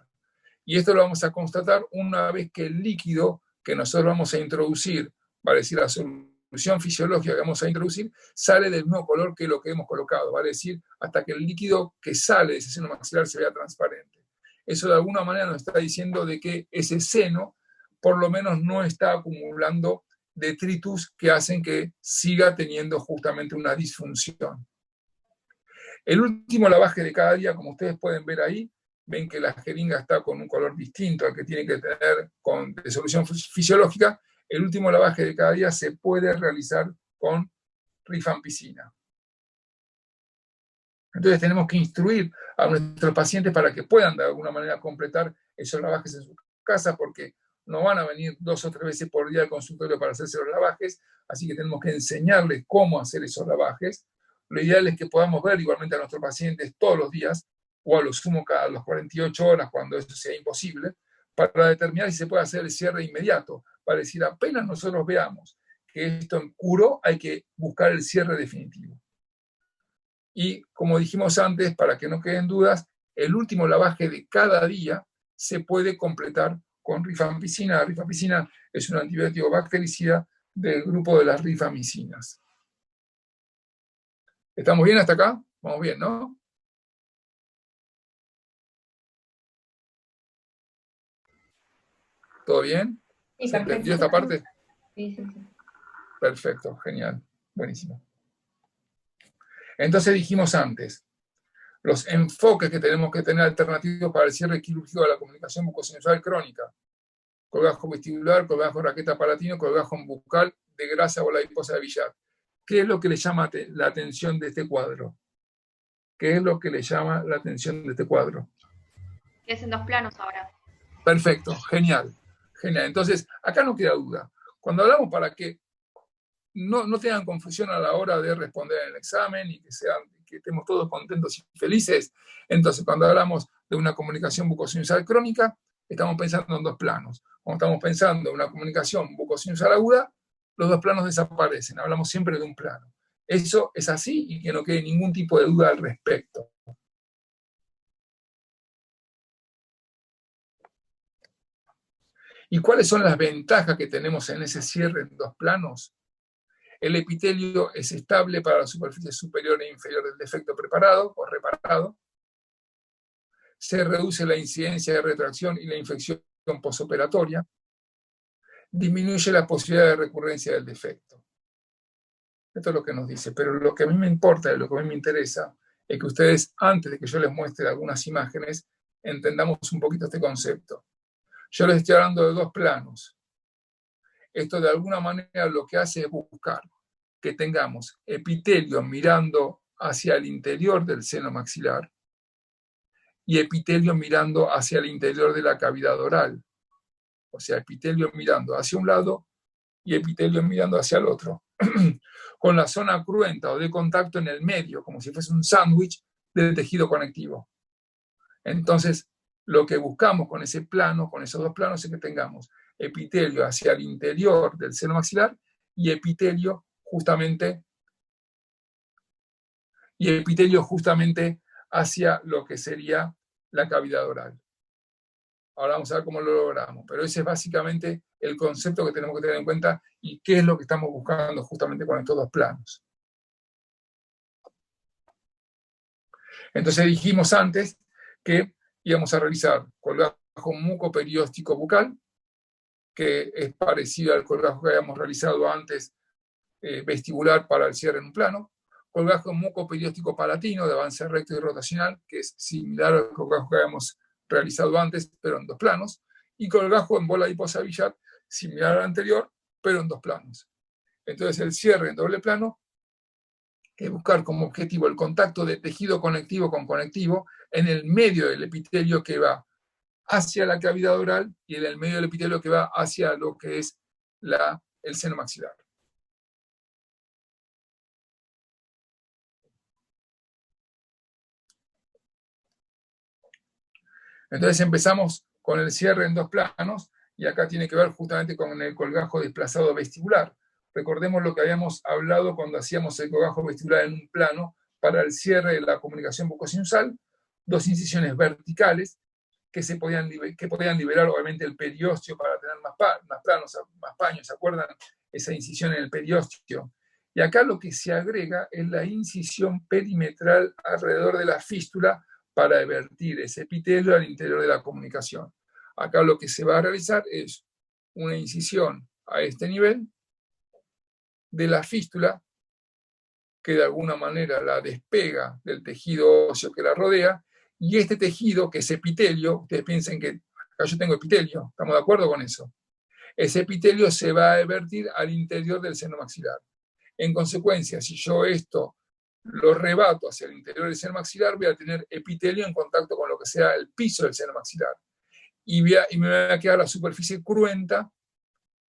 Y esto lo vamos a constatar una vez que el líquido que nosotros vamos a introducir, vale decir, la solución fisiológica que vamos a introducir, sale del mismo color que lo que hemos colocado, vale decir, hasta que el líquido que sale de ese seno maxilar se vea transparente. Eso de alguna manera nos está diciendo de que ese seno por lo menos no está acumulando detritus que hacen que siga teniendo justamente una disfunción. El último lavaje de cada día, como ustedes pueden ver ahí, ven que la jeringa está con un color distinto al que tiene que tener de solución fisiológica. El último lavaje de cada día se puede realizar con rifampicina. Entonces tenemos que instruir a nuestros pacientes para que puedan de alguna manera completar esos lavajes en su casa, porque no van a venir 2 o 3 veces por día al consultorio para hacerse los lavajes, así que tenemos que enseñarles cómo hacer esos lavajes. Lo ideal es que podamos ver igualmente a nuestros pacientes todos los días, o a lo sumo cada las 48 horas, cuando eso sea imposible, para determinar si se puede hacer el cierre inmediato, para decir, apenas nosotros veamos que esto curó, hay que buscar el cierre definitivo. Y como dijimos antes, para que no queden dudas, el último lavaje de cada día se puede completar con rifampicina. La rifampicina es un antibiótico bactericida del grupo de las rifamicinas. ¿Estamos bien hasta acá? Vamos bien, ¿no? ¿Todo bien? Sí, ¿Se entendió esta parte? Sí. Perfecto, genial, buenísimo. Entonces dijimos antes, los enfoques que tenemos que tener alternativos para el cierre quirúrgico de la comunicación bucosinusal crónica: colgajo vestibular, colgajo raqueta palatino, colgajo bucal de grasa o la hiposa de Villar. ¿Qué es lo que le llama la atención de este cuadro? ¿Qué es lo que le llama la atención de este cuadro? Es en 2 planos ahora. Perfecto, genial, genial. Entonces, acá no queda duda. Cuando hablamos, para que no tengan confusión a la hora de responder en el examen y que estemos todos contentos y felices, entonces cuando hablamos de una comunicación bucosinusal crónica, estamos pensando en 2 planos. Cuando estamos pensando en una comunicación bucosinusal aguda, los 2 planos desaparecen. Hablamos siempre de un plano. Eso es así y que no quede ningún tipo de duda al respecto. ¿Y cuáles son las ventajas que tenemos en ese cierre en 2 planos? El epitelio es estable para la superficie superior e inferior del defecto preparado o reparado. Se reduce la incidencia de retracción y la infección postoperatoria. Disminuye la posibilidad de recurrencia del defecto. Esto es lo que nos dice, pero lo que a mí me importa y lo que a mí me interesa es que ustedes, antes de que yo les muestre algunas imágenes, entendamos un poquito este concepto. Yo les estoy hablando de 2 planos. Esto de alguna manera lo que hace es buscar que tengamos epitelio mirando hacia el interior del seno maxilar y epitelio mirando hacia el interior de la cavidad oral. O sea, epitelio mirando hacia un lado y epitelio mirando hacia el otro. Con la zona cruenta o de contacto en el medio, como si fuese un sándwich del tejido conectivo. Entonces, lo que buscamos con ese plano, con esos 2 planos, es que tengamos epitelio hacia el interior del seno maxilar y epitelio justamente hacia lo que sería la cavidad oral. Ahora vamos a ver cómo lo logramos, pero ese es básicamente el concepto que tenemos que tener en cuenta y qué es lo que estamos buscando justamente con estos 2 planos. Entonces dijimos antes que íbamos a realizar colgajo mucoperióstico bucal, que es parecido al colgajo que habíamos realizado antes vestibular para el cierre en un plano, colgajo mucoperióstico palatino de avance recto y rotacional, que es similar al colgajo que habíamos realizado antes, pero en 2 planos, y colgajo en bola hiposa de Villar, similar al anterior, pero en 2 planos. Entonces el cierre en doble plano es buscar como objetivo el contacto de tejido conectivo con conectivo en el medio del epitelio que va hacia la cavidad oral y en el medio del epitelio que va hacia lo que es el seno maxilar. Entonces empezamos con el cierre en 2 planos y acá tiene que ver justamente con el colgajo desplazado vestibular. Recordemos lo que habíamos hablado cuando hacíamos el colgajo vestibular en un plano para el cierre de la comunicación bucosinusal, 2 incisiones verticales que podían liberar obviamente el periósteo para tener más planos, más paños, ¿se acuerdan? Esa incisión en el periósteo. Y acá lo que se agrega es la incisión perimetral alrededor de la fístula para vertir ese epitelio al interior de la comunicación. Acá lo que se va a realizar es una incisión a este nivel de la fístula, que de alguna manera la despega del tejido óseo que la rodea, y este tejido, que es epitelio, ustedes piensen que acá yo tengo epitelio, ¿estamos de acuerdo con eso? Ese epitelio se va a vertir al interior del seno maxilar. En consecuencia, si yo esto lo rebato hacia el interior del seno maxilar, voy a tener epitelio en contacto con lo que sea el piso del seno maxilar. y me va a quedar la superficie cruenta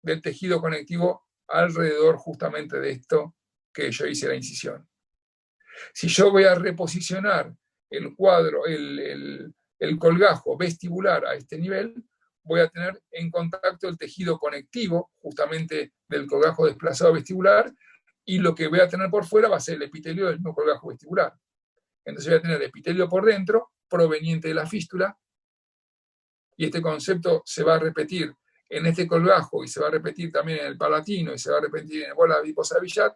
del tejido conectivo alrededor justamente de esto que yo hice la incisión. Si yo voy a reposicionar el cuadro, el colgajo vestibular a este nivel, voy a tener en contacto el tejido conectivo justamente del colgajo desplazado vestibular, y lo que voy a tener por fuera va a ser el epitelio del mismo colgajo vestibular. Entonces voy a tener epitelio por dentro, proveniente de la fístula, y este concepto se va a repetir en este colgajo y se va a repetir también en el palatino y se va a repetir en la bola adiposa de Billat,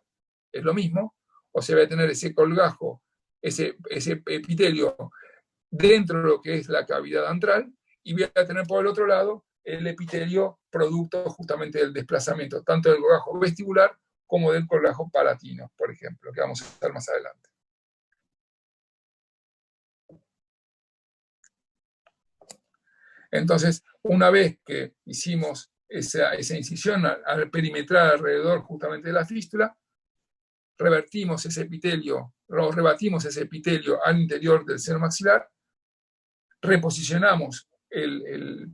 es lo mismo. O sea, voy a tener ese colgajo, ese epitelio dentro de lo que es la cavidad antral, y voy a tener por el otro lado el epitelio producto justamente del desplazamiento, tanto del colgajo vestibular como del colgajo palatino, por ejemplo, que vamos a ver más adelante. Entonces, una vez que hicimos esa incisión al perimetral alrededor justamente de la fístula, rebatimos ese epitelio al interior del seno maxilar, reposicionamos el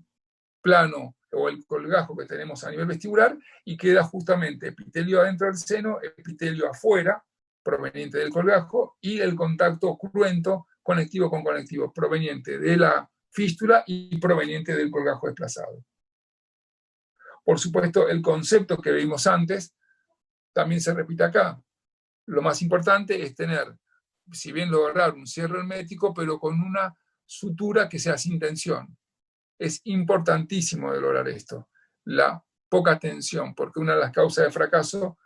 plano o el colgajo que tenemos a nivel vestibular, y queda justamente epitelio adentro del seno, epitelio afuera, proveniente del colgajo, y el contacto cruento conectivo con conectivo, proveniente de la fístula y proveniente del colgajo desplazado. Por supuesto, el concepto que vimos antes también se repite acá. Lo más importante es tener, si bien lograr un cierre hermético, pero con una sutura que sea sin tensión. Es importantísimo de lograr esto, la poca tensión, porque una de las causas de fracaso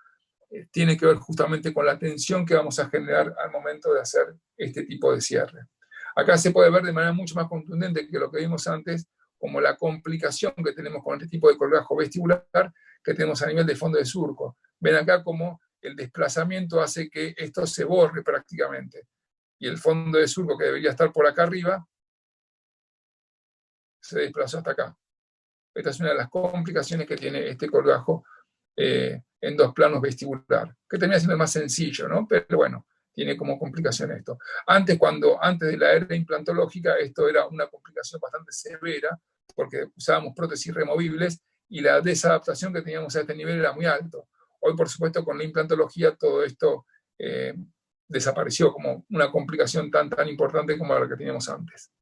tiene que ver justamente con la tensión que vamos a generar al momento de hacer este tipo de cierre. Acá se puede ver de manera mucho más contundente que lo que vimos antes, como la complicación que tenemos con este tipo de colgajo vestibular que tenemos a nivel de fondo de surco. Ven acá como el desplazamiento hace que esto se borre prácticamente, y el fondo de surco, que debería estar por acá arriba, se desplazó hasta acá. Esta es una de las complicaciones que tiene este colgajo en dos planos vestibular, que termina siendo más sencillo, ¿no? Pero bueno, tiene como complicación esto. Antes de la era implantológica, esto era una complicación bastante severa, porque usábamos prótesis removibles y la desadaptación que teníamos a este nivel era muy alto. Hoy, por supuesto, con la implantología todo esto desapareció como una complicación tan importante como la que teníamos antes.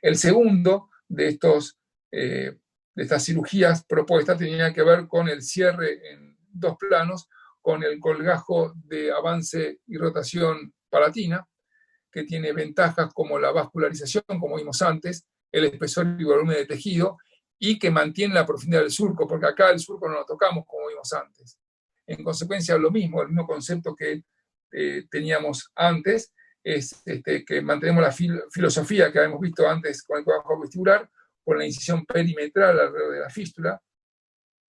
El segundo de estas cirugías propuestas tenía que ver con el cierre en dos planos, con el colgajo de avance y rotación palatina, que tiene ventajas como la vascularización, como vimos antes, el espesor y volumen de tejido, y que mantiene la profundidad del surco, porque acá el surco no lo tocamos como vimos antes. En consecuencia, lo mismo, el mismo concepto que teníamos antes, es que mantenemos la filosofía que habíamos visto antes con el colgajo vestibular, con la incisión perimetral alrededor de la fístula,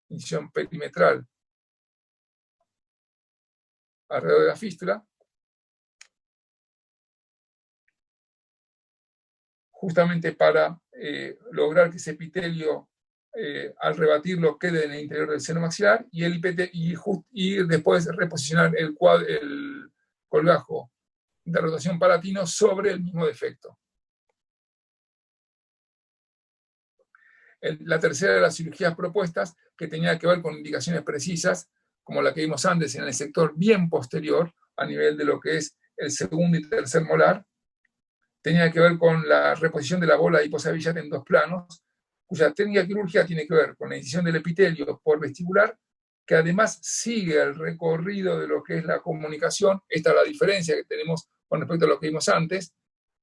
incisión perimetral alrededor de la fístula, justamente para lograr que ese epitelio, al rebatirlo, quede en el interior del seno maxilar, y después reposicionar el colgajo de rotación palatino sobre el mismo defecto. La tercera de las cirugías propuestas, que tenía que ver con indicaciones precisas, como la que vimos antes en el sector bien posterior, a nivel de lo que es el segundo y tercer molar, tenía que ver con la reposición de la bola adiposa de Billat en dos planos, cuya técnica quirúrgica tiene que ver con la incisión del epitelio por vestibular, que además sigue el recorrido de lo que es la comunicación. Esta es la diferencia que tenemos con respecto a lo que vimos antes,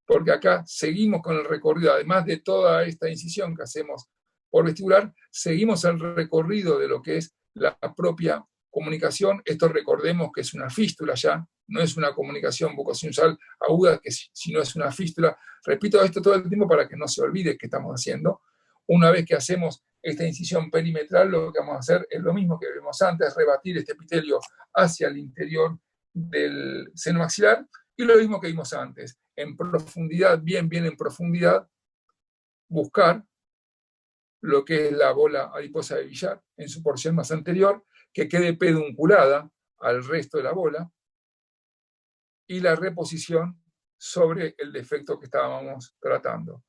porque acá seguimos con el recorrido, además de toda esta incisión que hacemos por vestibular, seguimos el recorrido de lo que es la propia comunicación. Esto recordemos que es una fístula ya, no es una comunicación bucosinusal aguda, sino es una fístula. Repito esto todo el tiempo para que no se olvide qué estamos haciendo. Una vez que hacemos esta incisión perimetral, lo que vamos a hacer es lo mismo que vimos antes, rebatir este epitelio hacia el interior del seno maxilar, y lo mismo que vimos antes, en profundidad, bien en profundidad, buscar lo que es la bola adiposa de Billat en su porción más anterior, que quede pedunculada al resto de la bola, y la reposición sobre el defecto que estábamos tratando.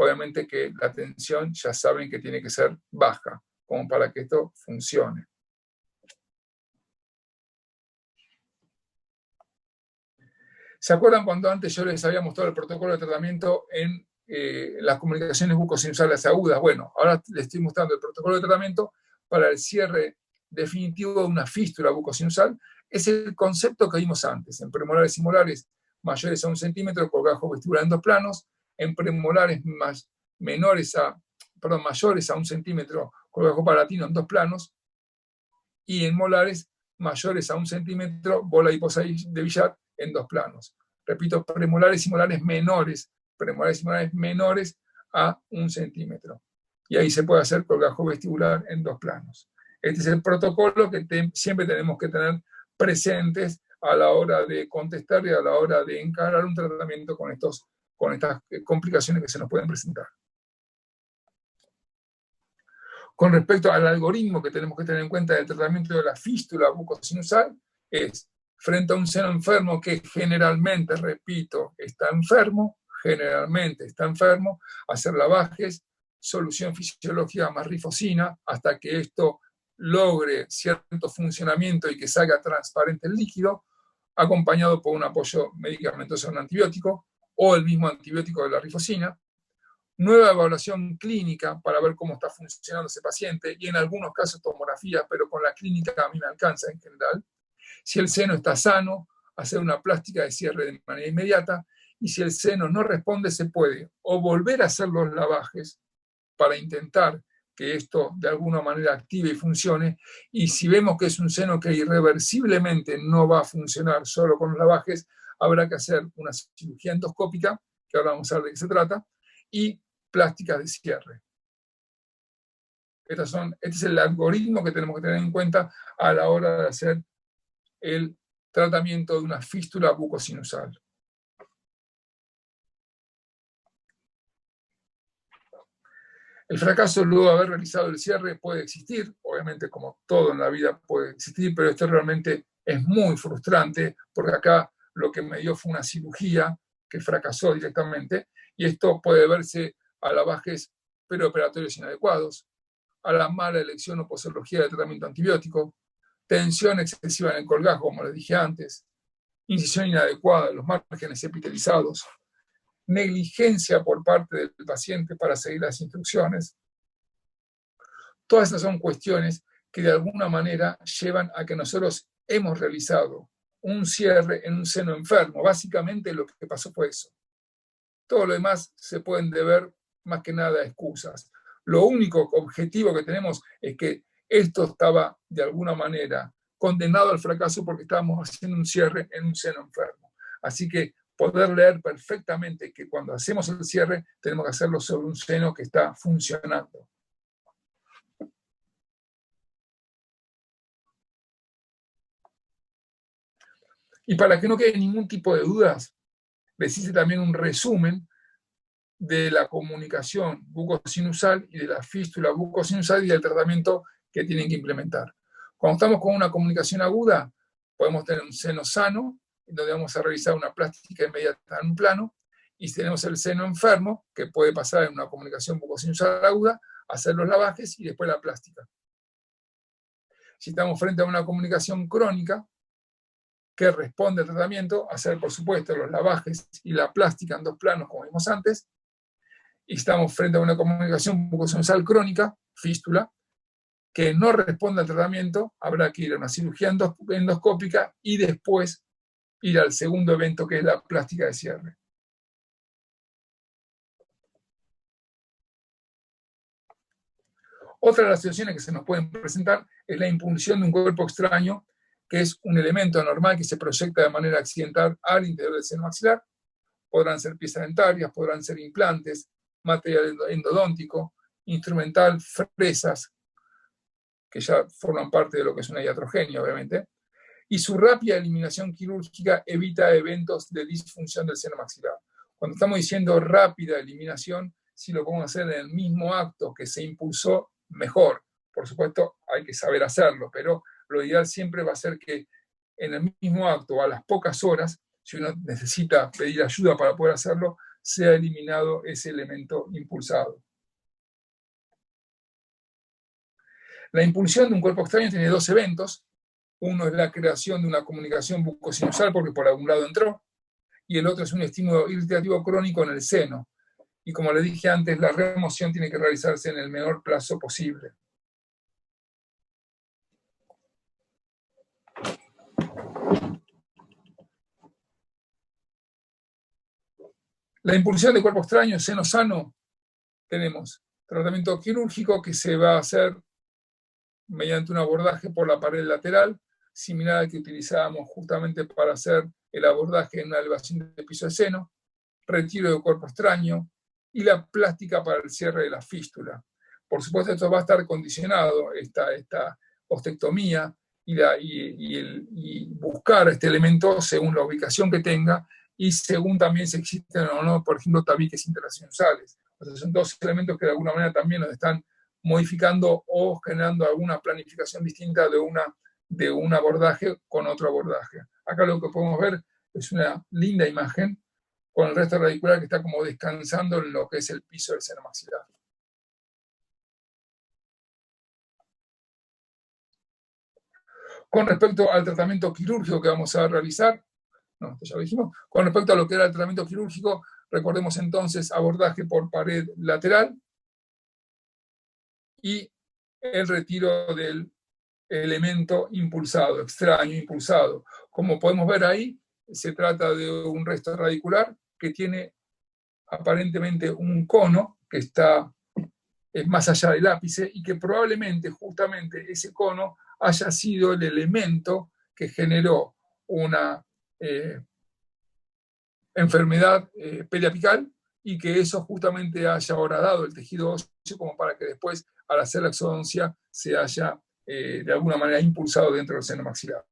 obviamente que la tensión ya saben que tiene que ser baja, como para que esto funcione. ¿Se acuerdan cuando antes yo les había mostrado el protocolo de tratamiento en las comunicaciones bucosinusales agudas? Bueno, ahora les estoy mostrando el protocolo de tratamiento para el cierre definitivo de una fístula bucosinusal. Es el concepto que vimos antes, en premolares y molares mayores a 1 centímetro, colgajo vestibular en 2 planos, en premolares mayores a 1 centímetro, colgajo palatino en 2 planos, y en molares mayores a 1 centímetro, bola hiposa de Billat en 2 planos. Repito, premolares y molares menores a 1 centímetro. Y ahí se puede hacer colgajo vestibular en 2 planos. Este es el protocolo que siempre tenemos que tener presentes a la hora de contestar y a la hora de encarar un tratamiento con estas complicaciones que se nos pueden presentar. Con respecto al algoritmo que tenemos que tener en cuenta del tratamiento de la fístula bucosinusal, es frente a un seno enfermo que generalmente, repito, está enfermo, hacer lavajes, solución fisiológica más rifocina, hasta que esto logre cierto funcionamiento y que salga transparente el líquido, acompañado por un apoyo medicamentoso a un antibiótico o el mismo antibiótico de la rifocina. Nueva evaluación clínica para ver cómo está funcionando ese paciente y en algunos casos tomografía, pero con la clínica a mí me alcanza en general. Si el seno está sano, hacer una plástica de cierre de manera inmediata, y si el seno no responde, se puede o volver a hacer los lavajes para intentar que esto de alguna manera active y funcione, y si vemos que es un seno que irreversiblemente no va a funcionar solo con los lavajes, habrá que hacer una cirugía endoscópica, que ahora vamos a ver de qué se trata, y plásticas de cierre. Este es el algoritmo que tenemos que tener en cuenta a la hora de hacer el tratamiento de una fístula bucosinusal. El fracaso luego de haber realizado el cierre puede existir, obviamente como todo en la vida puede existir, pero esto realmente es muy frustrante, porque acá lo que me dio fue una cirugía que fracasó directamente, y esto puede verse a lavajes preoperatorios inadecuados, a la mala elección o posología de tratamiento antibiótico, tensión excesiva en el colgajo, como les dije antes, incisión inadecuada de los márgenes epitelizados, negligencia por parte del paciente para seguir las instrucciones. Todas estas son cuestiones que de alguna manera llevan a que nosotros hemos realizado un cierre en un seno enfermo. Básicamente lo que pasó fue eso. Todo lo demás se pueden deber más que nada a excusas. Lo único objetivo que tenemos es que esto estaba de alguna manera condenado al fracaso porque estábamos haciendo un cierre en un seno enfermo. Así que poder leer perfectamente que cuando hacemos el cierre tenemos que hacerlo sobre un seno que está funcionando. Y para que no quede ningún tipo de dudas, les hice también un resumen de la comunicación bucosinusal y de la fístula bucosinusal y del tratamiento que tienen que implementar. Cuando estamos con una comunicación aguda, podemos tener un seno sano, donde vamos a realizar una plástica inmediata en un plano, y si tenemos el seno enfermo, que puede pasar en una comunicación bucosinusal aguda, hacer los lavajes y después la plástica. Si estamos frente a una comunicación crónica, que responde al tratamiento, hacer por supuesto los lavajes y la plástica en 2 planos, como vimos antes, y estamos frente a una comunicación bucosinusal crónica, fístula, que no responde al tratamiento, habrá que ir a una cirugía endoscópica y después ir al segundo evento, que es la plástica de cierre. Otra de las situaciones que se nos pueden presentar es la impulsión de un cuerpo extraño, que es un elemento anormal que se proyecta de manera accidental al interior del seno maxilar. Podrán ser piezas dentarias, podrán ser implantes, material endodóntico, instrumental, fresas, que ya forman parte de lo que es una iatrogenia, obviamente, y su rápida eliminación quirúrgica evita eventos de disfunción del seno maxilar. Cuando estamos diciendo rápida eliminación, si lo podemos hacer en el mismo acto que se impulsó, mejor. Por supuesto, hay que saber hacerlo, pero lo ideal siempre va a ser que en el mismo acto, a las pocas horas, si uno necesita pedir ayuda para poder hacerlo, sea eliminado ese elemento impulsado. La impulsión de un cuerpo extraño tiene dos eventos. Uno es la creación de una comunicación bucosinusal porque por algún lado entró, y el otro es un estímulo irritativo crónico en el seno. Y como le dije antes, la remoción tiene que realizarse en el menor plazo posible. La impulsión de cuerpo extraño, seno sano, tenemos tratamiento quirúrgico que se va a hacer mediante un abordaje por la pared lateral, similar al que utilizábamos justamente para hacer el abordaje en una elevación de piso de seno, retiro de cuerpo extraño y la plástica para el cierre de la fístula. Por supuesto, esto va a estar condicionado, esta ostectomía y buscar este elemento según la ubicación que tenga y según también si existen o no, por ejemplo, tabiques intersinusales. O sea, son dos elementos que de alguna manera también nos están modificando o generando alguna planificación distinta de un abordaje con otro abordaje. Acá lo que podemos ver es una linda imagen con el resto radicular que está como descansando en lo que es el piso del seno maxilar. Con respecto al tratamiento quirúrgico que vamos a realizar, no, esto ya lo dijimos, con respecto a lo que era el tratamiento quirúrgico, recordemos entonces abordaje por pared lateral y el retiro del elemento impulsado, extraño impulsado. Como podemos ver ahí, se trata de un resto radicular que tiene aparentemente un cono que está más allá del ápice y que probablemente justamente ese cono haya sido el elemento que generó una enfermedad periapical y que eso justamente haya horadado el tejido óseo como para que después, al hacer la exodoncia, se haya de alguna manera impulsado dentro del seno maxilar.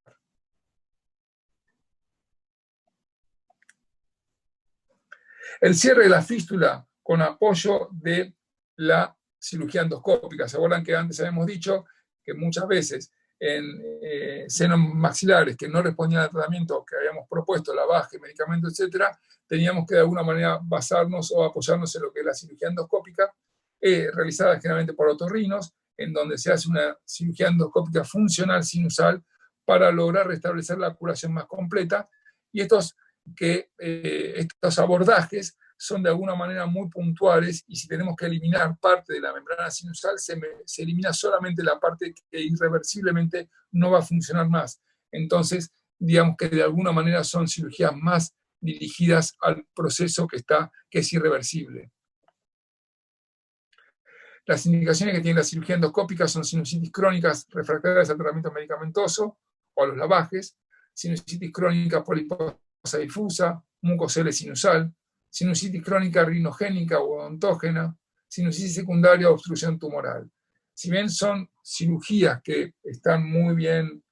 El cierre de la fístula con apoyo de la cirugía endoscópica. ¿Se acuerdan que antes habíamos dicho que muchas veces en senos maxilares que no respondían al tratamiento que habíamos propuesto, lavaje, medicamentos, etcétera, teníamos que de alguna manera basarnos o apoyarnos en lo que es la cirugía endoscópica, realizada generalmente por otorrinos, en donde se hace una cirugía endoscópica funcional sinusal para lograr restablecer la curación más completa. Y estos abordajes son de alguna manera muy puntuales y si tenemos que eliminar parte de la membrana sinusal, se elimina solamente la parte que irreversiblemente no va a funcionar más. Entonces, digamos que de alguna manera son cirugías más dirigidas al proceso que es irreversible. Las indicaciones que tiene la cirugía endoscópica son sinusitis crónicas refractarias al tratamiento medicamentoso o a los lavajes, sinusitis crónica poliposa difusa, mucocele sinusal, sinusitis crónica rinogénica o odontógena, sinusitis secundaria o obstrucción tumoral. Si bien son cirugías que están muy bien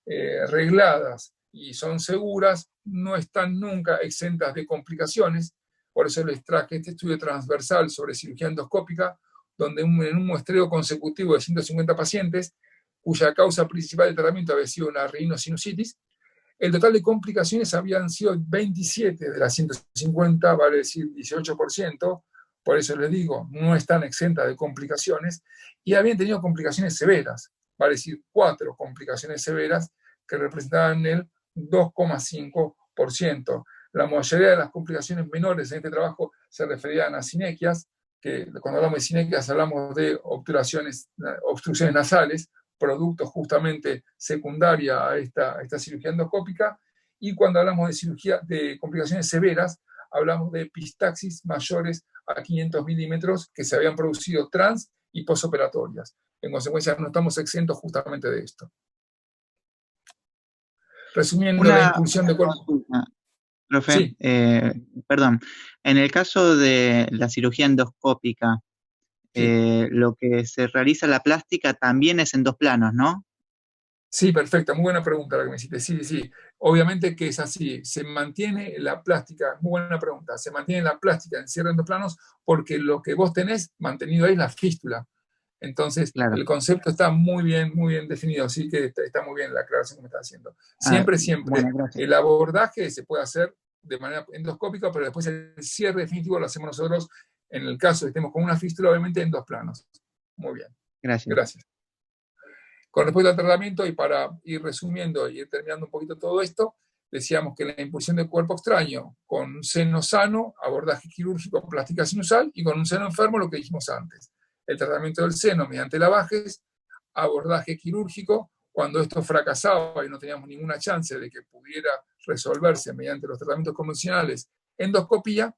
regladas y son seguras, no están nunca exentas de complicaciones. Por eso les traje este estudio transversal sobre cirugía endoscópica, donde en un muestreo consecutivo de 150 pacientes, cuya causa principal de tratamiento había sido una rinosinusitis, el total de complicaciones habían sido 27 de las 150, vale decir 18%, por eso les digo, no están exentas de complicaciones, y habían tenido complicaciones severas, vale decir 4 complicaciones severas que representaban el 2,5%. La mayoría de las complicaciones menores en este trabajo se referían a sinequias, que cuando hablamos de sinequias hablamos de obstrucciones nasales, producto justamente secundaria a esta cirugía endoscópica, y cuando hablamos de complicaciones severas, hablamos de epistaxis mayores a 500 milímetros que se habían producido trans y posoperatorias. En consecuencia, no estamos exentos justamente de esto. Resumiendo, la impulsión de cuerpo... Profe, sí. Perdón, en el caso de la cirugía endoscópica, sí, lo que se realiza la plástica también es en 2 planos, ¿no? Sí, perfecto, muy buena pregunta la que me hiciste. Sí. Obviamente que es así. Se mantiene la plástica, muy buena pregunta, se mantiene la plástica en cierre en 2 planos porque lo que vos tenés mantenido ahí es la fístula. Entonces, claro, el concepto está muy bien definido, así que está muy bien la aclaración que me está haciendo. Siempre, bueno, el abordaje se puede hacer de manera endoscópica, pero después el cierre definitivo lo hacemos nosotros en el caso de que estemos con una fístula, obviamente en 2 planos. Muy bien. Gracias. Con respecto al tratamiento, y para ir resumiendo y ir terminando un poquito todo esto, decíamos que la impulsión del cuerpo extraño, con un seno sano, abordaje quirúrgico, plástica sinusal, y con un seno enfermo, lo que dijimos antes. El tratamiento del seno mediante lavajes, abordaje quirúrgico, cuando esto fracasaba y no teníamos ninguna chance de que pudiera resolverse mediante los tratamientos convencionales, endoscopía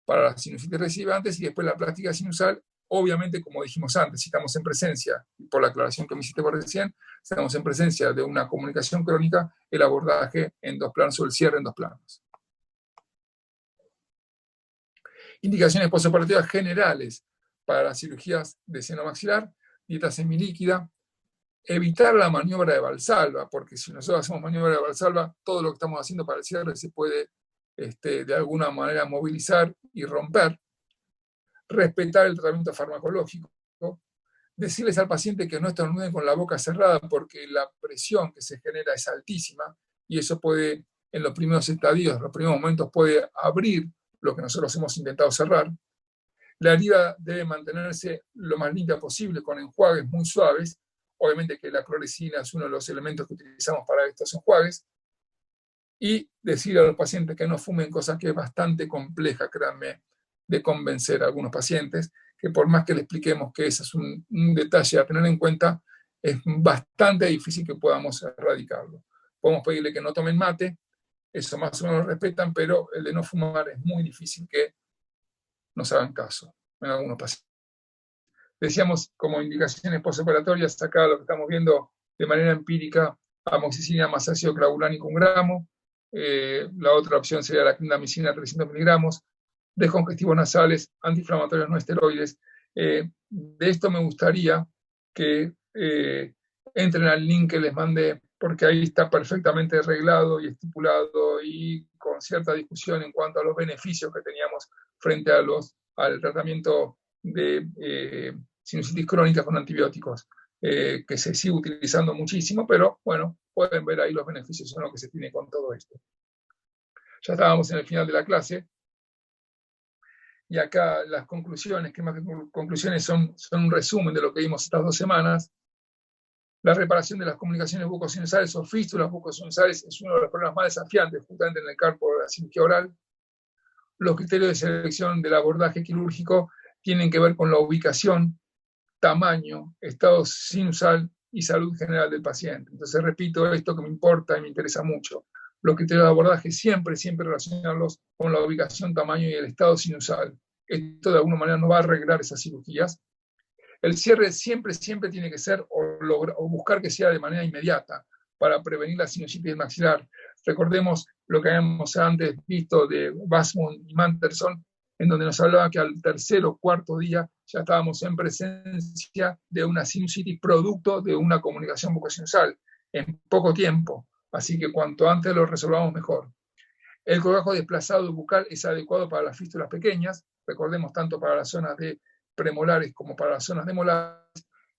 para las sinusitis recidivantes, y después la plástica sinusal. Obviamente, como dijimos antes, si estamos en presencia, y por la aclaración que me hiciste por recién, si estamos en presencia de una comunicación crónica, el abordaje en 2 planos o el cierre en 2 planos. Indicaciones posoperativas generales para las cirugías de seno maxilar: dieta semilíquida, evitar la maniobra de Valsalva, porque si nosotros hacemos maniobra de Valsalva, todo lo que estamos haciendo para el cierre se puede de alguna manera movilizar y romper. Respetar el tratamiento farmacológico, decirles al paciente que no estornuden con la boca cerrada porque la presión que se genera es altísima y eso puede, en los primeros estadios, en los primeros momentos, puede abrir lo que nosotros hemos intentado cerrar. La herida debe mantenerse lo más limpia posible con enjuagues muy suaves. Obviamente que la clorexina es uno de los elementos que utilizamos para estos enjuagues. Y decir a los pacientes que no fumen, cosa que es bastante compleja, créanme, de convencer a algunos pacientes, que por más que le expliquemos que ese es un detalle a tener en cuenta, es bastante difícil que podamos erradicarlo. Podemos pedirle que no tomen mate, eso más o menos lo respetan, pero el de no fumar es muy difícil que nos hagan caso en algunos pacientes. Decíamos como indicaciones postoperatorias, acá lo que estamos viendo de manera empírica: amoxicilina más ácido clavulánico 1 gramo, la otra opción sería la clindamicina 300 miligramos, descongestivos nasales, antiinflamatorios no esteroides. De esto me gustaría que entren al link que les mandé, porque ahí está perfectamente arreglado y estipulado y con cierta discusión en cuanto a los beneficios que teníamos frente a al tratamiento de sinusitis crónica con antibióticos, que se sigue utilizando muchísimo, pero bueno, pueden ver ahí los beneficios o no que se tiene con todo esto. Ya estábamos en el final de la clase. Y acá las conclusiones, que más que conclusiones son un resumen de lo que vimos estas 2 semanas. La reparación de las comunicaciones bucosinusales o fístulas bucosinusales es uno de los problemas más desafiantes justamente en el campo de la cirugía oral. Los criterios de selección del abordaje quirúrgico tienen que ver con la ubicación, tamaño, estado sinusal y salud general del paciente. Entonces repito esto que me importa y me interesa mucho. Los criterios de abordaje siempre relacionarlos con la ubicación, tamaño y el estado sinusal. Esto de alguna manera no va a arreglar esas cirugías. El cierre siempre tiene que ser o buscar que sea de manera inmediata para prevenir la sinusitis maxilar. Recordemos lo que habíamos antes visto de Basmund y Manterson, en donde nos hablaba que al 3.º o 4.º día ya estábamos en presencia de una sinusitis producto de una comunicación bucosinusal en poco tiempo. Así que cuanto antes lo resolvamos mejor. El cogajo desplazado bucal es adecuado para las fístulas pequeñas, recordemos tanto para las zonas de premolares como para las zonas de molares.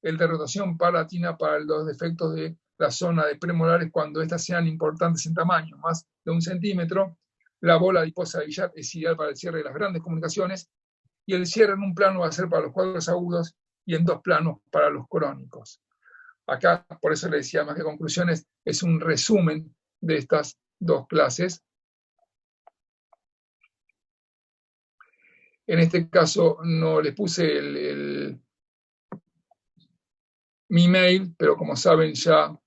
El de rotación palatina para los defectos de la zona de premolares cuando éstas sean importantes en tamaño, más de 1 centímetro. La bola adiposa de Guillat es ideal para el cierre de las grandes comunicaciones, y el cierre en 1 plano va a ser para los cuadros agudos y en 2 planos para los crónicos. Acá, por eso le decía, más que conclusiones, es un resumen de estas 2 clases. En este caso no les puse mi mail, pero como saben ya